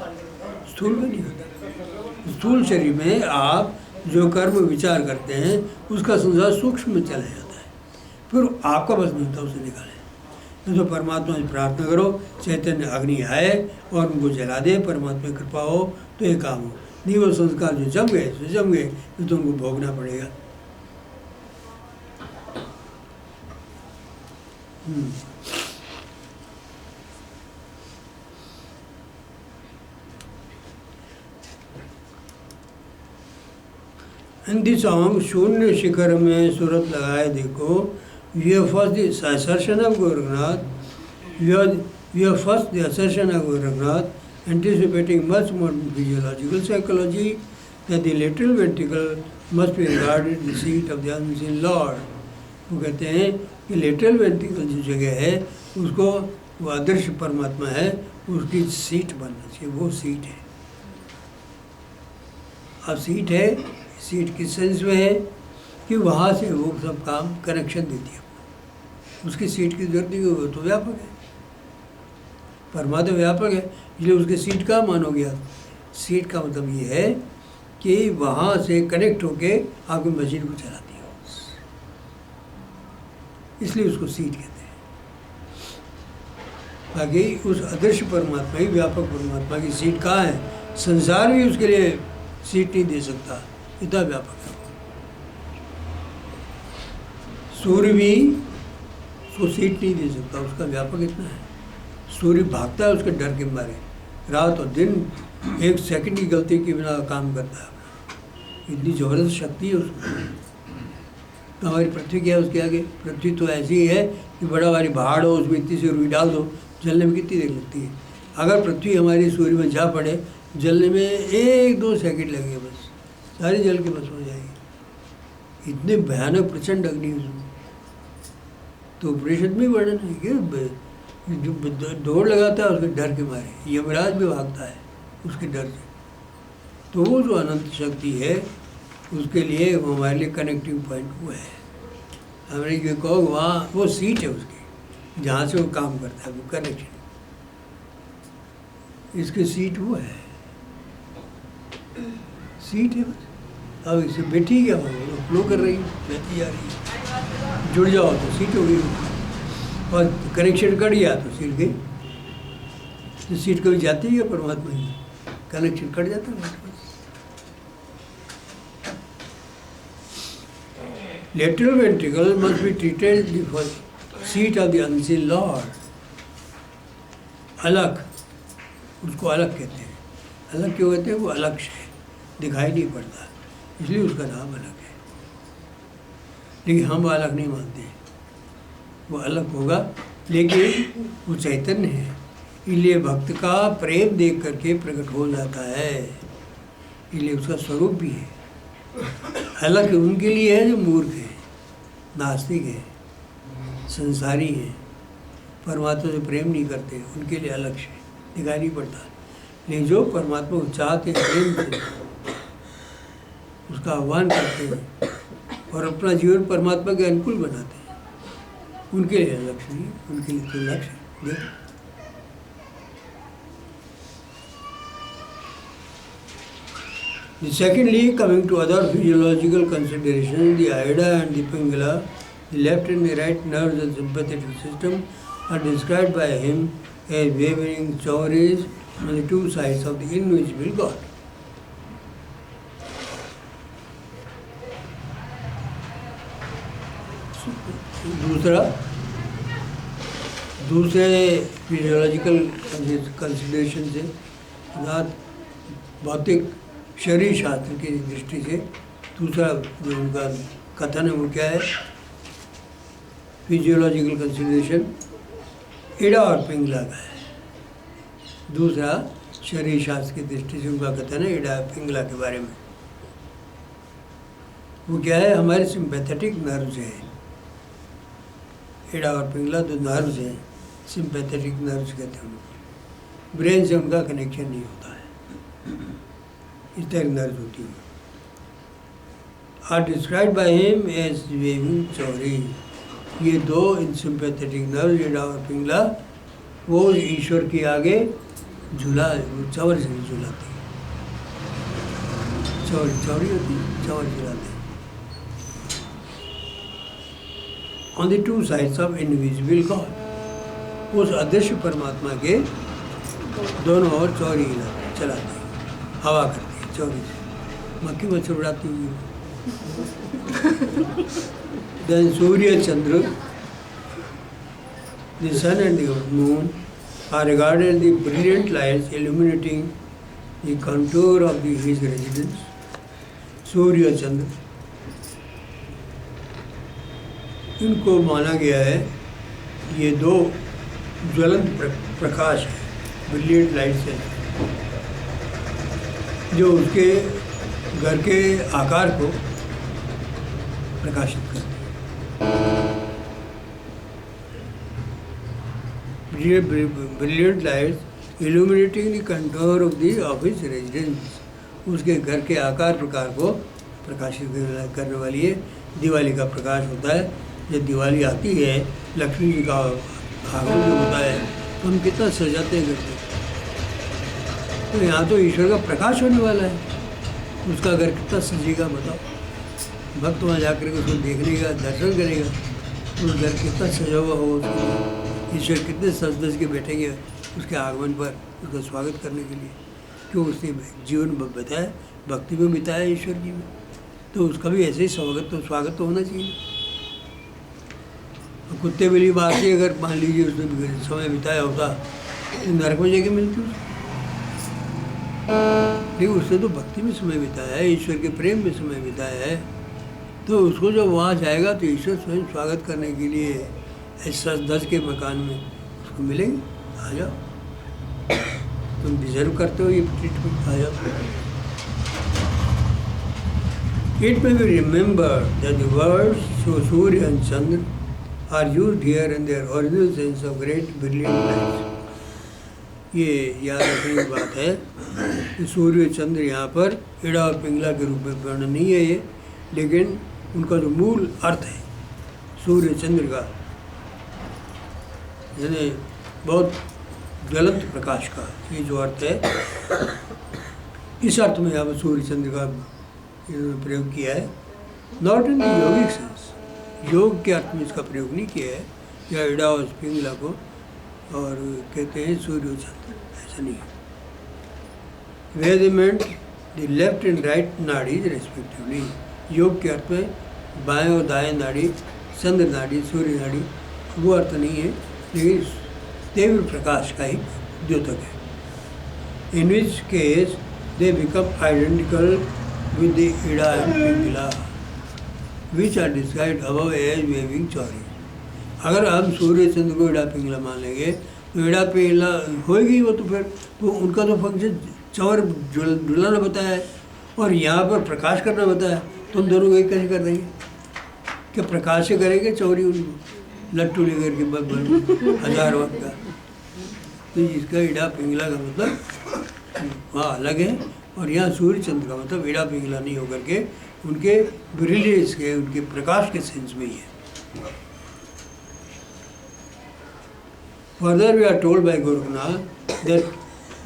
स्थूल में नहीं होता। स्थूल शरीर में आप जो कर्म विचार करते हैं उसका संसार सूक्ष्म में चला जाता है, फिर आपका बस नहीं होता उसे निकाले। तो परमात्मा से प्रार्थना करो, चैतन्य अग्नि आए और उनको जला दे, परमात्मा की कृपा हो तो ये काम हो। नहीं वो संस्कार जो जम गए तो उनको भोगना पड़ेगा। हिंदी सॉन्ग शून्य शिखर में सूरत लगाए देखो, we have first the assertion of Gorakhnath, we have first the assertion of Gorakhnath, anticipating much more physiological psychology that the lateral ventricle must be regarded the seat of the unseen Lord. वो कहते हैं कि लेटरल वेंट्रिकल जो जगह है उसको वो अदृश्य परमात्मा है, उसकी सीट बनना चाहिए। वो सीट है। अब सीट है, सीट किस सेंस में है कि वहाँ से वो सब काम कनेक्शन देती है। उसकी सीट की जरूरत नहीं, वो तो व्यापक है, परमात्मा व्यापक है, इसलिए उसकी सीट का मानोगे आप। सीट का मतलब ये है कि वहाँ से कनेक्ट होके आपकी मशीन को चलाती है, इसलिए उसको सीट कहते हैं। बाकी उस अदृश्य परमात्मा ही, व्यापक परमात्मा की सीट कहाँ है? संसार भी उसके लिए सीट नहीं दे सकता, इतना व्यापक है। सूर्य भी उसको सीट नहीं दे सकता, उसका व्यापक इतना है। सूर्य भागता है उसके डर के मारे, रात और दिन एक सेकंड की गलती के बिना काम करता है। इतनी ज़बरदस्त शक्ति है उसमें। तो हमारी पृथ्वी क्या है उसके आगे? पृथ्वी तो ऐसी है कि बड़ा भारी पहाड़ हो, उसमें इतनी सी रुई डाल दो, जलने में कितनी देर लगती है। अगर पृथ्वी हमारी सूर्य में जा पड़े, जलने में 1-2 सेकंड लगेगा, बस सारी जल के बस हो जाएगी। इतने भयानक प्रचंड अग्नि उसमें। तो उपनिषद में वर्णन है कि जो दौड़ लगाता है उसके डर के मारे, यमराज भी भागता है उसके डर से। तो वो जो अनंत शक्ति है उसके लिए वो हमारे लिए कनेक्टिंग पॉइंट वो है। हमने ये कहो वहाँ वो सीट है उसकी, जहाँ से वो काम करता है, वो कनेक्शन। इसकी सीट वो है, सीट है बस। अब इसे बैठी क्या हो, फ्लो कर रही है, बैठी जा रही है। जुड़ जाओ तो सीट हो गई, और कनेक्शन कट गया तो सीट गई। तो सीट कभी जाती है परमात्मा की, कनेक्शन कट जाता है। Lateral ventricle must be treated the seat of the unseen Lord. अलग, उसको अलग कहते हैं। अलग क्यों कहते हैं? वो अलग है, दिखाई नहीं पड़ता, इसलिए उसका नाम अलग है। लेकिन हम अलग नहीं मानते, वो अलग होगा, लेकिन वो चैतन्य है, इसलिए भक्त का प्रेम देख करके प्रकट हो जाता है, इसलिए उसका स्वरूप भी है। अलग उनके लिए है जो मूर्ख है, नास्तिक है, संसारी है, परमात्मा से प्रेम नहीं करते, उनके लिए अलग से दिखाई नहीं पड़ता। लेकिन जो परमात्मा को चाहते हैं, प्रेम से उसका आह्वान करते हैं और अपना जीवन परमात्मा के अनुकूल बनाते हैं, उनके लिए लक्ष्य नहीं, उनके लिए तो लक्ष्य देखो। Secondly, coming to other physiological considerations, the ida and the pingala, the left and the right nerves and sympathetic system are described by him as wavering chauris on the two sides of the invisible God. दूसरे फिजियोलॉजिकल कंसिडरेशन से अर्थात भौतिक शरीर शास्त्र की दृष्टि से दूसरा जो उनका कथन है वो क्या है? फिजियोलॉजिकल कंसिडरेशन इड़ा और पिंगला का है। दूसरा शरीर शास्त्र की दृष्टि से उनका कथन है इड़ा और पिंगला के बारे में। वो क्या है? हमारे सिंपैथेटिक नर्व्स हैं। इड़ा और पिंगला दो नर्व्स हैं, सिंपैथेटिक नर्व्स कहते हैं उनको। ब्रेन से उनका कनेक्शन नहीं होता है, इस तरह नर्व्स होती हैं। Are describe by him as waving chauri. ये दो इन सिंपैथेटिक नर्व इड़ा और पिंगला वो ईश्वर के आगे झूला चवर से झूलाते हैं। चौरी होती है, चवर झूलाते हैं। On the two sides of invisible God, उस अदृश्य परमात्मा के दोनों ओर चौरी चलाते हैं, हवा करते हैं चौरी से, मक्खी मच्छर उड़ाती हुई। Then Surya Chandra, the sun and the moon are regarded the brilliant lights illuminating the contour of his residence. Surya Chandra, इनको माना गया है ये दो ज्वलंत प्रकाश है, ब्रिलियंट लाइट्स है, जो उसके घर के आकार को प्रकाशित करते हैं। Brilliant lights illuminating the contour of his residence, उसके घर के आकार प्रकार को प्रकाशित करने वाली है। दिवाली का प्रकाश होता है, जब दिवाली आती है, लक्ष्मी जी का आगमन जो होता है, तो हम कितना सजाते हैं घर को। तो यहाँ तो ईश्वर का प्रकाश होने वाला है, उसका घर कितना सजेगा बताओ। भक्त वहाँ जाकर के उसको देखने का, दर्शन करेगा, तो घर कितना सजा हुआ होगा उसके लिए। ईश्वर कितने सज धज के बैठेंगे उसके आगमन पर, उसका स्वागत करने के लिए, क्यों उसने जीवन बताया, भक्ति में बिताया ईश्वर जी में, तो उसका भी ऐसे ही स्वागत तो होना चाहिए। कुत्ते बिल्ली बात ही अगर मान लीजिए उसने समय बिताया होता तो नरक में जगह मिलती उसको, लेकिन उसने तो भक्ति में समय बिताया है, ईश्वर के प्रेम में समय बिताया है, तो उसको जब वहाँ जाएगा तो ईश्वर स्वयं स्वागत करने के लिए ऐसा 10 के मकान में उसको मिलेंगे। आ जाओ, तुम डिजर्व करते हो ये ट्रीटमेंट, आ जाओ। It may be remembered that the words Surya and Chandra are used here in their original sense of great brilliant lights. ये याद रखने की बात है कि सूर्य चंद्र यहाँ पर इड़ा और पिंगला के रूप में वर्णन नहीं है ये, लेकिन उनका जो मूल अर्थ है सूर्य चंद्र का, यानी बहुत ज्वलंत प्रकाश का, ये जो अर्थ है, इस अर्थ में यहाँ पर सूर्य चंद्र का इन्होंने प्रयोग किया है। Not in the yogic sense, योग के अर्थ में इसका प्रयोग नहीं किया है, या इड़ा और पिंगला को और कहते हैं सूर्य चंद्र, ऐसा नहीं है। Where they meant the left and right nadis respectively, योग के अर्थ में बाएं और दाएं नाड़ी, चंद्र नाड़ी, सूर्य नाड़ी, वो अर्थ नहीं है, लेकिन तीव्र प्रकाश का ही द्योतक है। In which case they become identical with the Ida and Pingala which are described above as waving chauri. अगर हम सूर्य चंद्र को इड़ा पिंगला मान लेंगे तो इड़ा पिंगला होएगी वो, तो फिर तो उनका तो फंक्शन चौर झुलाना बताया है और यहाँ पर प्रकाश करना बताया है, तो उन दोनों को एक कैसे कर देंगे? क्या प्रकाश से करेंगे चौरी उनको? लट्टू लेकर के बग भर 1000 वक्त का। तो इसका इड़ा पिंगला का मतलब वहाँ अलग है, और यहाँ सूर्य चंद्र का मतलब इड़ा पिंगला नहीं होकर के उनके ब्रिलियंस के, उनके प्रकाश के सेंस में ही है। Further, we are told by Gorakhnath that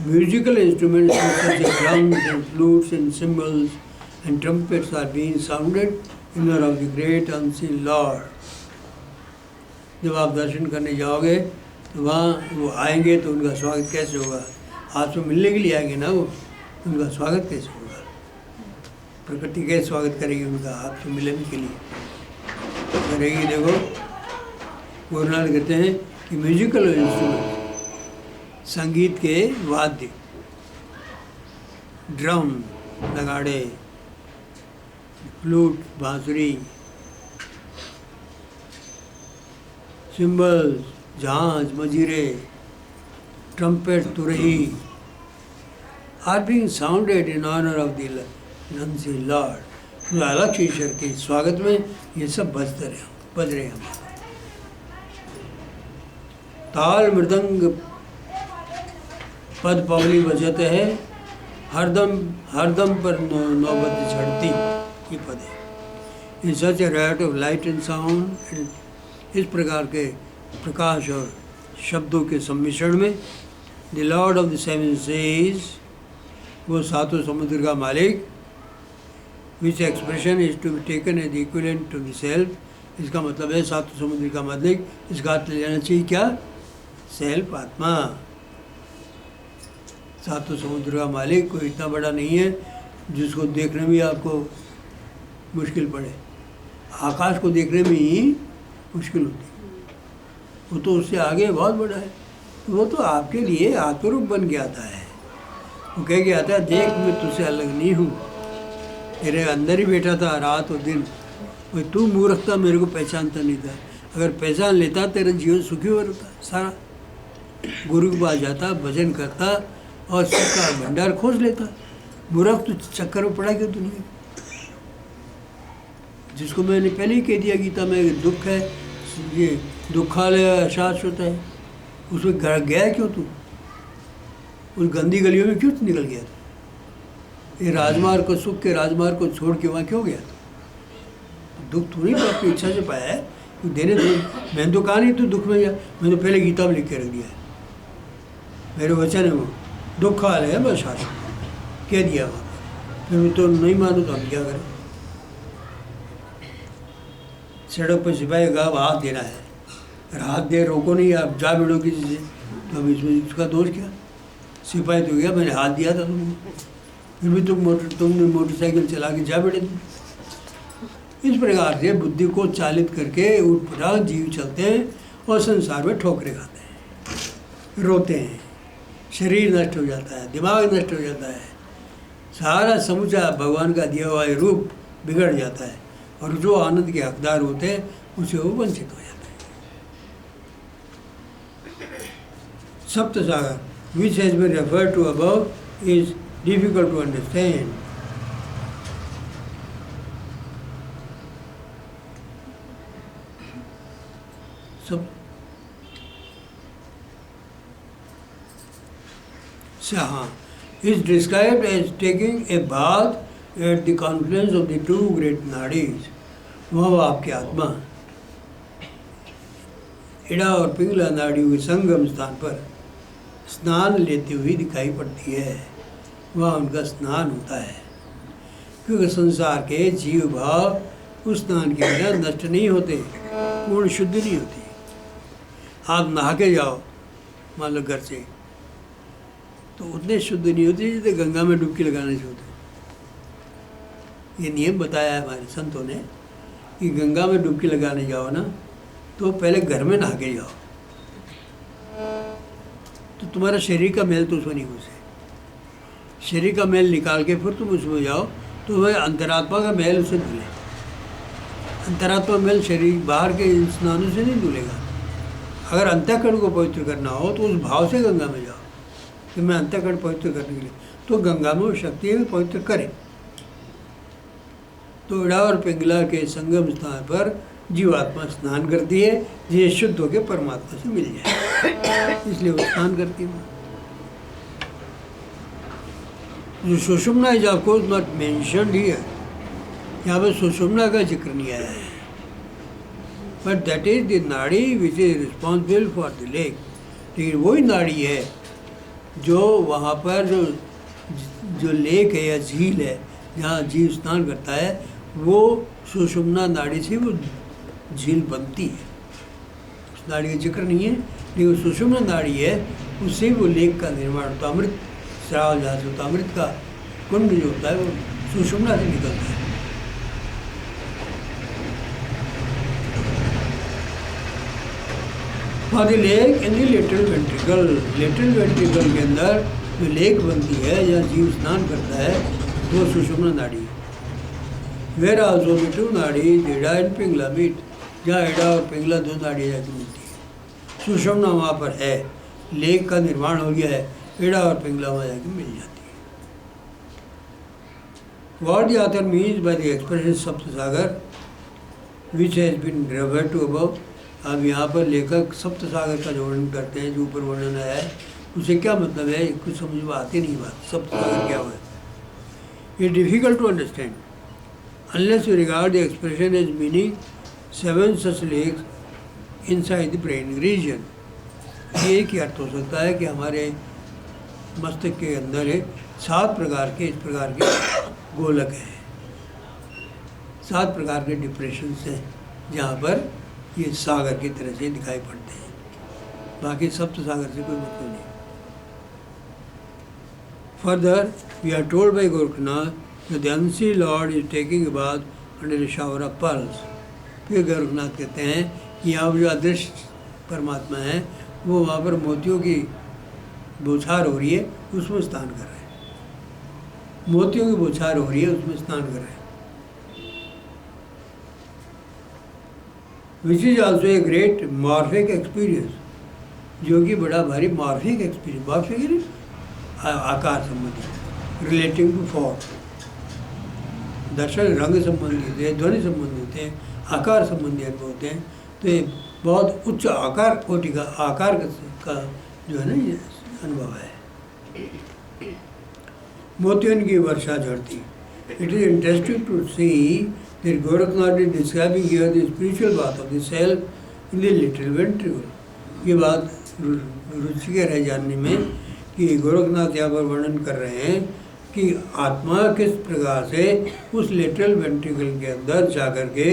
musical instruments such as drums and flutes and cymbals and trumpets are being sounded in honor of the great unseen Lord. जब आप दर्शन करने जाओगे तो वहाँ वो आएंगे तो उनका स्वागत कैसे होगा? आपसे मिलने के लिए आएंगे ना, वो उनका स्वागत कैसे होगा? प्रकृति कैसे स्वागत करेगी उनका आपसे मिलने के लिए? करेगी। देखो गुरुनाथ कहते हैं कि म्यूजिकल इंस्ट्रूमेंट, संगीत के वाद्य, ड्रम, नगाड़े, फ्लूट, बांसुरी, सिम्बल्स, झांझ, मजीरे, ट्रम्पेट, तुरही, are being sounded in honour of the unseen lord. तो अलग ईश्वर के स्वागत में ये सब बज रहे हैं। ताल मृदंग पद पवली बजते हैं, हरदम पर नौबत चढ़ती की पद है। In such a rate of light and sound, इस प्रकार के प्रकाश और शब्दों के सम्मिश्रण में the lord of the seven seas, वो सातों समुद्र का मालिक, which expression is to be taken as equivalent to the self. इसका मतलब है सातों समुद्र का मालिक, इसका अर्थ ले लेना चाहिए क्या? सेल्फ, आत्मा। सातों समुद्र का मालिक कोई इतना बड़ा नहीं है जिसको देखने में आपको मुश्किल पड़े। आकाश को देखने में ही मुश्किल होती है, वो तो उससे आगे बहुत बड़ा है। वो तो आपके लिए आत्मरूप बन के आता है। वो कह के आता है, देख मैं तुझसे अलग नहीं हूँ, तेरे अंदर ही बैठा था रात और दिन। वो तू मूर्ख था, मेरे को पहचानता नहीं था। अगर पहचान लेता तेरा जीवन सुखी हो रहता सारा। गुरु के पास जाता, भजन करता और सबका भंडार खोज लेता। मूर्ख तो चक्कर में पड़ा क्यों दुनिया? जिसको मैंने पहले ही कह दिया गीता में, दुख है, ये दुखालय शाश्वत है, उसमें गया क्यों तू? उस गंदी गलियों में क्यों निकल गया तू? ये राजमार्ग को, सुख के राजमार्ग को छोड़ के वहाँ क्यों गया तू? दुख तू नहीं अपनी इच्छा से पाया है, तू देने दो। मैंने तो कहा नहीं तू दुख में गया, मैंने तो पहले गीता में लिख के रख दिया है, मेरे वचन है वो दुखालय है बस शाश्वत कह दिया वहाँ। फिर तो नहीं मानो तो हम क्या करें? सड़क पर सिपाही का हाथ देना है, अगर हाथ दे रोको नहीं, आप जा भिड़ो किसी से, तो अब इसमें उसका दोष क्या? सिपाही तो गया, मैंने हाथ दिया था तुमको, फिर भी तुमने मोटरसाइकिल चला के जा भिड़े। इस प्रकार से बुद्धि को चालित करके उठ जीव चलते हैं और संसार में ठोकरे खाते हैं, रोते हैं, शरीर नष्ट हो जाता है, दिमाग नष्ट हो जाता है, सारा समूचा भगवान का दिया हुआ रूप बिगड़ जाता है, और जो आनंद के हकदार होते हैं उसे वो वंचित हो जाता है। सप्त सागर which has been referred to above is difficult to understand. is described as taking a bath at the confluence of the two great nadis. वह आपकी आत्मा इड़ा और पिंगला नाड़ियों के संगम स्थान पर स्नान लेती हुई दिखाई पड़ती है। वह उनका स्नान होता है, क्योंकि संसार के जीव भाव उस स्नान के बिना नष्ट नहीं होते, पूर्ण शुद्ध नहीं होती। आप नहा के जाओ मान लो घर से, तो उतने शुद्ध नहीं होती जितने गंगा में डुबकी लगाने से होते। ये नियम बताया है हमारे संतों ने कि गंगा में डुबकी लगाने जाओ ना, तो पहले घर में नहा के जाओ, तो तुम्हारा शरीर का मैल तो उसमें नहीं घुसे। शरीर का मैल निकाल के फिर तुम उसमें जाओ तो वह अंतरात्मा का मैल उसे धुले। अंतरात्मा मैल शरीर बाहर के स्नानों से नहीं धुलेगा। अगर अंतःकरण को पवित्र करना हो तो उस भाव से गंगा में जाओ कि मैं अंतःकरण पवित्र करने के लिए, तो गंगा में वो शक्ति है पवित्र करे। तो इड़ा और पिंगला के संगम स्थान पर जीवात्मा स्नान करती है ये शुद्ध होकर परमात्मा से मिल जाए, इसलिए वो स्नान करती है। जो Sushumna is of course not mentioned here, यहाँ पर सुषुम्ना का जिक्र नहीं आया है, बट दैट इज द नाड़ी which is responsible for the lake. लेकिन वही नाड़ी है जो वहाँ पर जो लेक है या झील है जहाँ जीव स्नान करता है, वो सुषुम्ना नाड़ी से वो झील बनती है। उस नाड़ी का जिक्र नहीं है, लेकिन सुषुम्ना नाड़ी है, उससे वो लेक का निर्माण होता है। अमृत स्राव जहाँ से होता है, अमृत का कुंड जो होता है वो सुषुम्ना से निकलता है। For the lake in the little ventricle, little ventricle के अंदर जो लेक बनती है या जीव स्नान करता है वो सुषुम्ना नाड़ी है। वेर आल्सो द टू नाड़ी एडा एंड पिंगला मीट, जहाँ एडा और पिंगला दो नाड़ियाँ जाकर मिलती है। सुषुम्ना वहाँ पर है, लेक का निर्माण हो गया है, एडा और पिंगला वहाँ जाकर मिल जाती है। What the author means by the expression सप्त सागर which has been referred to above, अब यहाँ पर लेखक सप्त सागर का जो वर्णन करते हैं, जो ऊपर वर्णन आया है, उसे क्या मतलब है, कुछ समझ में आती नहीं बात। सप्त सागर क्या हुआ है? It is difficult to understand unless you regard the expression as meaning 7 such lakes inside the brain region। ये एक ही अर्थ हो सकता है कि हमारे मस्तिष्क के अंदर है 7 प्रकार के, इस प्रकार के गोलक हैं, 7 प्रकार के डिप्रेशंस हैं जहाँ पर ये सागर की तरह से दिखाई पड़ते हैं। बाकी सप्त सागर से कोई मतलब नहीं। Further we are told by Gorakhnath the unseen lord is taking a bath under a shower of pearls. फिर गोरखनाथ कहते हैं कि यहाँ जो अदृश्य परमात्मा है वो वहाँ पर मोतियों की बौछार हो रही है, उसमें स्नान कर रहे हैं। मोतियों की बौछार हो रही है, उसमें स्नान कर रहे हैं। Which is also a great morphic experience, जो कि बड़ा भारी मॉर्फिक एक्सपीरियंस, मॉर्फिक आकार संबंधी, रिलेटिंग टू फॉर्म। दर्शन रंग संबंधित है, ध्वनि संबंधित है, आकार संबंधी अनुभव होते हैं। तो ये बहुत उच्च आकार कोटि का आकार का जो है ना ये अनुभव है। मोतियों की वर्षा झड़ती। It is interesting to see that Gorakhnath is describing here the spiritual bath of the self in the little ventricle। ये बात रुचिकर है जानने में कि गोरखनाथ यहाँ पर वर्णन कर रहे हैं कि आत्मा किस प्रकार से उस लिटिल वेंट्रिकल के अंदर जाकर के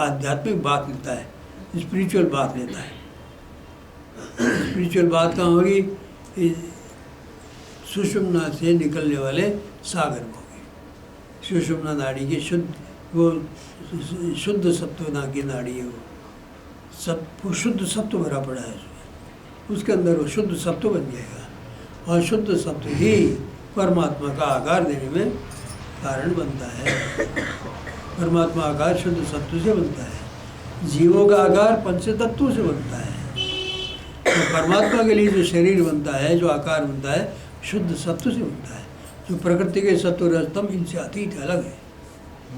आध्यात्मिक बात लेता है, स्पिरिचुअल बात लेता है। स्पिरिचुअल बात कहाँ होगी? सुषुम्ना से निकलने वाले सागर में। सुषुम्ना नाड़ी की शुद्ध सत्व ना की नाड़ी है, वो शुद्ध सत्व भरा पड़ा है उसमें, उसके अंदर वो शुद्ध सत्व बन जाएगा और शुद्ध सत्व ही परमात्मा का आकार देने में कारण बनता है। परमात्मा आकार शुद्ध सत्व से बनता है, जीवों का आकार पंच तत्वों से बनता है। तो परमात्मा के लिए जो शरीर बनता है, जो आकार बनता है, शुद्ध सत्व से बनता है। जो प्रकृति के सत्व रजतम इनसे अतीत अलग है,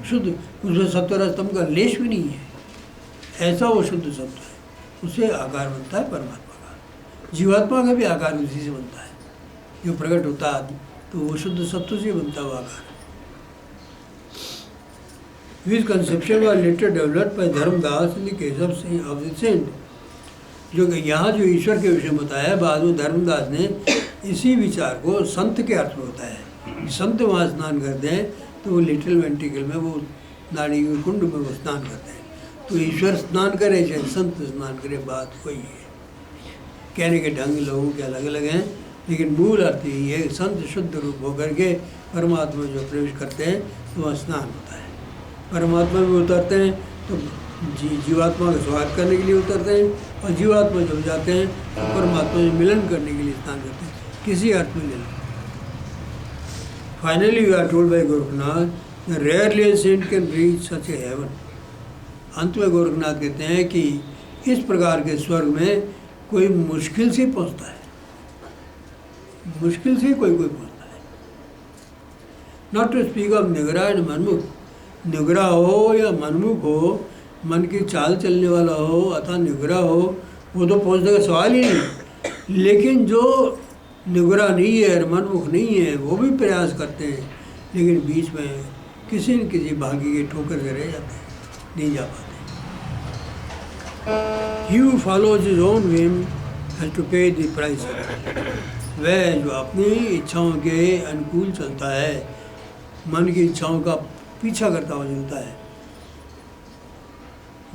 शुद्ध, उसमें सत्व रजतम का लेश भी नहीं है, ऐसा वो शुद्ध सत्व है, उससे आकार बनता है परमात्मा का। जीवात्मा का भी आकार उसी से बनता है, जो प्रकट होता है तो वो शुद्ध सत्व से बनता है वो आकार। This conception was later developed by Dharmdas in the case of the saint। जो कि यहाँ जो ईश्वर के विषय में बताया है, बाद में धर्मदास ने इसी विचार को संत के अर्थ में बताया है। संत वहाँ स्नान करते हैं तो वो लिटिल वेंट्रिकल में, वो नाड़ी के कुंड में वो स्नान करते हैं। तो ईश्वर स्नान करे चाहे संत स्नान करे, बात वही है। कहने के ढंग लोगों के अलग अलग हैं, लेकिन मूल अर्थ यही है। संत शुद्ध रूप होकर के परमात्मा जो प्रवेश करते हैं तो वहाँ स्नान होता है। परमात्मा में उतरते हैं तो जीवात्मा का स्वागत करने के लिए उतरते हैं, और जीवात्मा जब जाते हैं तो परमात्मा में मिलन करने के लिए स्नान करते हैं, किसी अर्थ में ले लो। Finally we are told by Gorakhnath rarely a saint can reach such a heaven. अंत में गोरखनाथ कहते हैं कि इस प्रकार के स्वर्ग में कोई मुश्किल से पहुंचता है, मुश्किल से कोई पहुंचता है। Not to speak of nigura and manmukh, निगरा हो या मनमुख हो, मन की चाल चलने वाला हो अथवा निगरा हो, वो तो पहुंचने का सवाल ही नहीं। लेकिन जो निगरा नहीं है और मनमुख नहीं है वो भी प्रयास करते हैं, लेकिन बीच में किसी न किसी भाग्य के ठोकर से रह जाते हैं, नहीं जा पाते। He who follows his own whim has to pay the price. वह जो अपनी इच्छाओं के अनुकूल चलता है, मन की इच्छाओं का पीछा करता हुआ चलता है।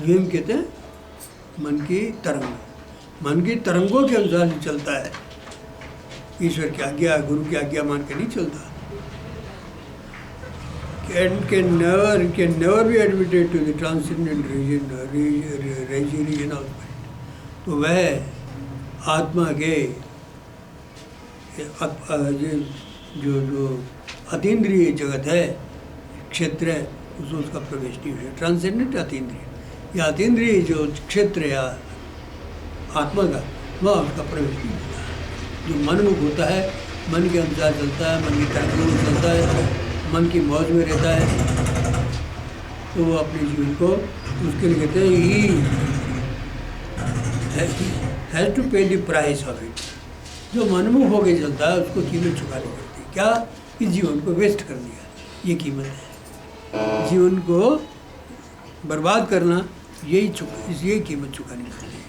व्योम कहते हैं मन की तरंग, मन की तरंगों के अनुसार ही चलता है। ईश्वर की आज्ञा, गुरु की आज्ञा मान के नहीं चलता। can never be admitted to the transcendent region of spirit. तो वह आत्मा के जो अतीन्द्रिय जगत है, क्षेत्र है, उसका प्रवेश नहीं हुआ। ट्रांसेंडेंट अतीन्द्रिय या अतीन्द्रिय जो क्षेत्र या आत्मा का, वह उसका प्रवेश नहीं होता। जो मनमुख होता है, मन के अनुसार चलता है, मन की तरंगों में चलता है, मन की मौज में रहता है, तो वो अपने जीवन को उसके लिए कहते हैं ही हैज़ टू पे द प्राइस ऑफ इट। जो मनमुख होकर चलता है उसको कीमत चुकानी पड़ती है। क्या? कि जीवन को वेस्ट कर दिया, ये कीमत है। जीवन को बर्बाद करना, ये कीमत चुकानी पड़ती है।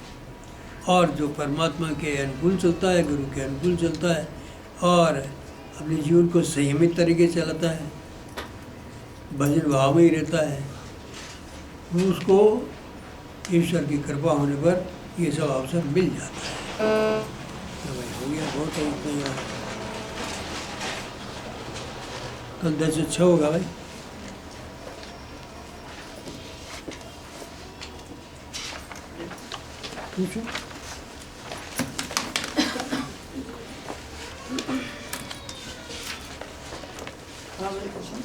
और जो परमात्मा के अनुकूल चलता है, गुरु के अनुकूल चलता है और अपने जीवन को संयमित तरीके से चलाता है, भजन भाव में ही रहता है, उसको ईश्वर की कृपा होने पर ये सब अवसर मिल जाता है। तो भाई हो गया, बहुत है इतना यार। कल 10 अच्छा होगा भाई। पूछो। हाँ भाई पूछो।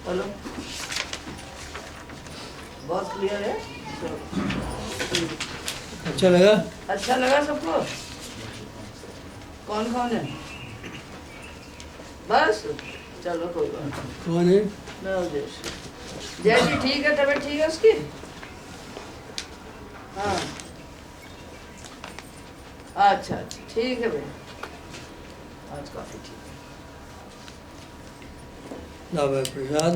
हेलो, बहुत क्लियर है? अच्छा लगा? अच्छा लगा सबको? कौन कौन है? बस चलो कोई बात नहीं। कौन है? नवदेश। जय जी ठीक है, तबीयत ठीक है उसकी? हाँ अच्छा अच्छा ठीक है भाई, आज काफी ठीक है। प्रसाद।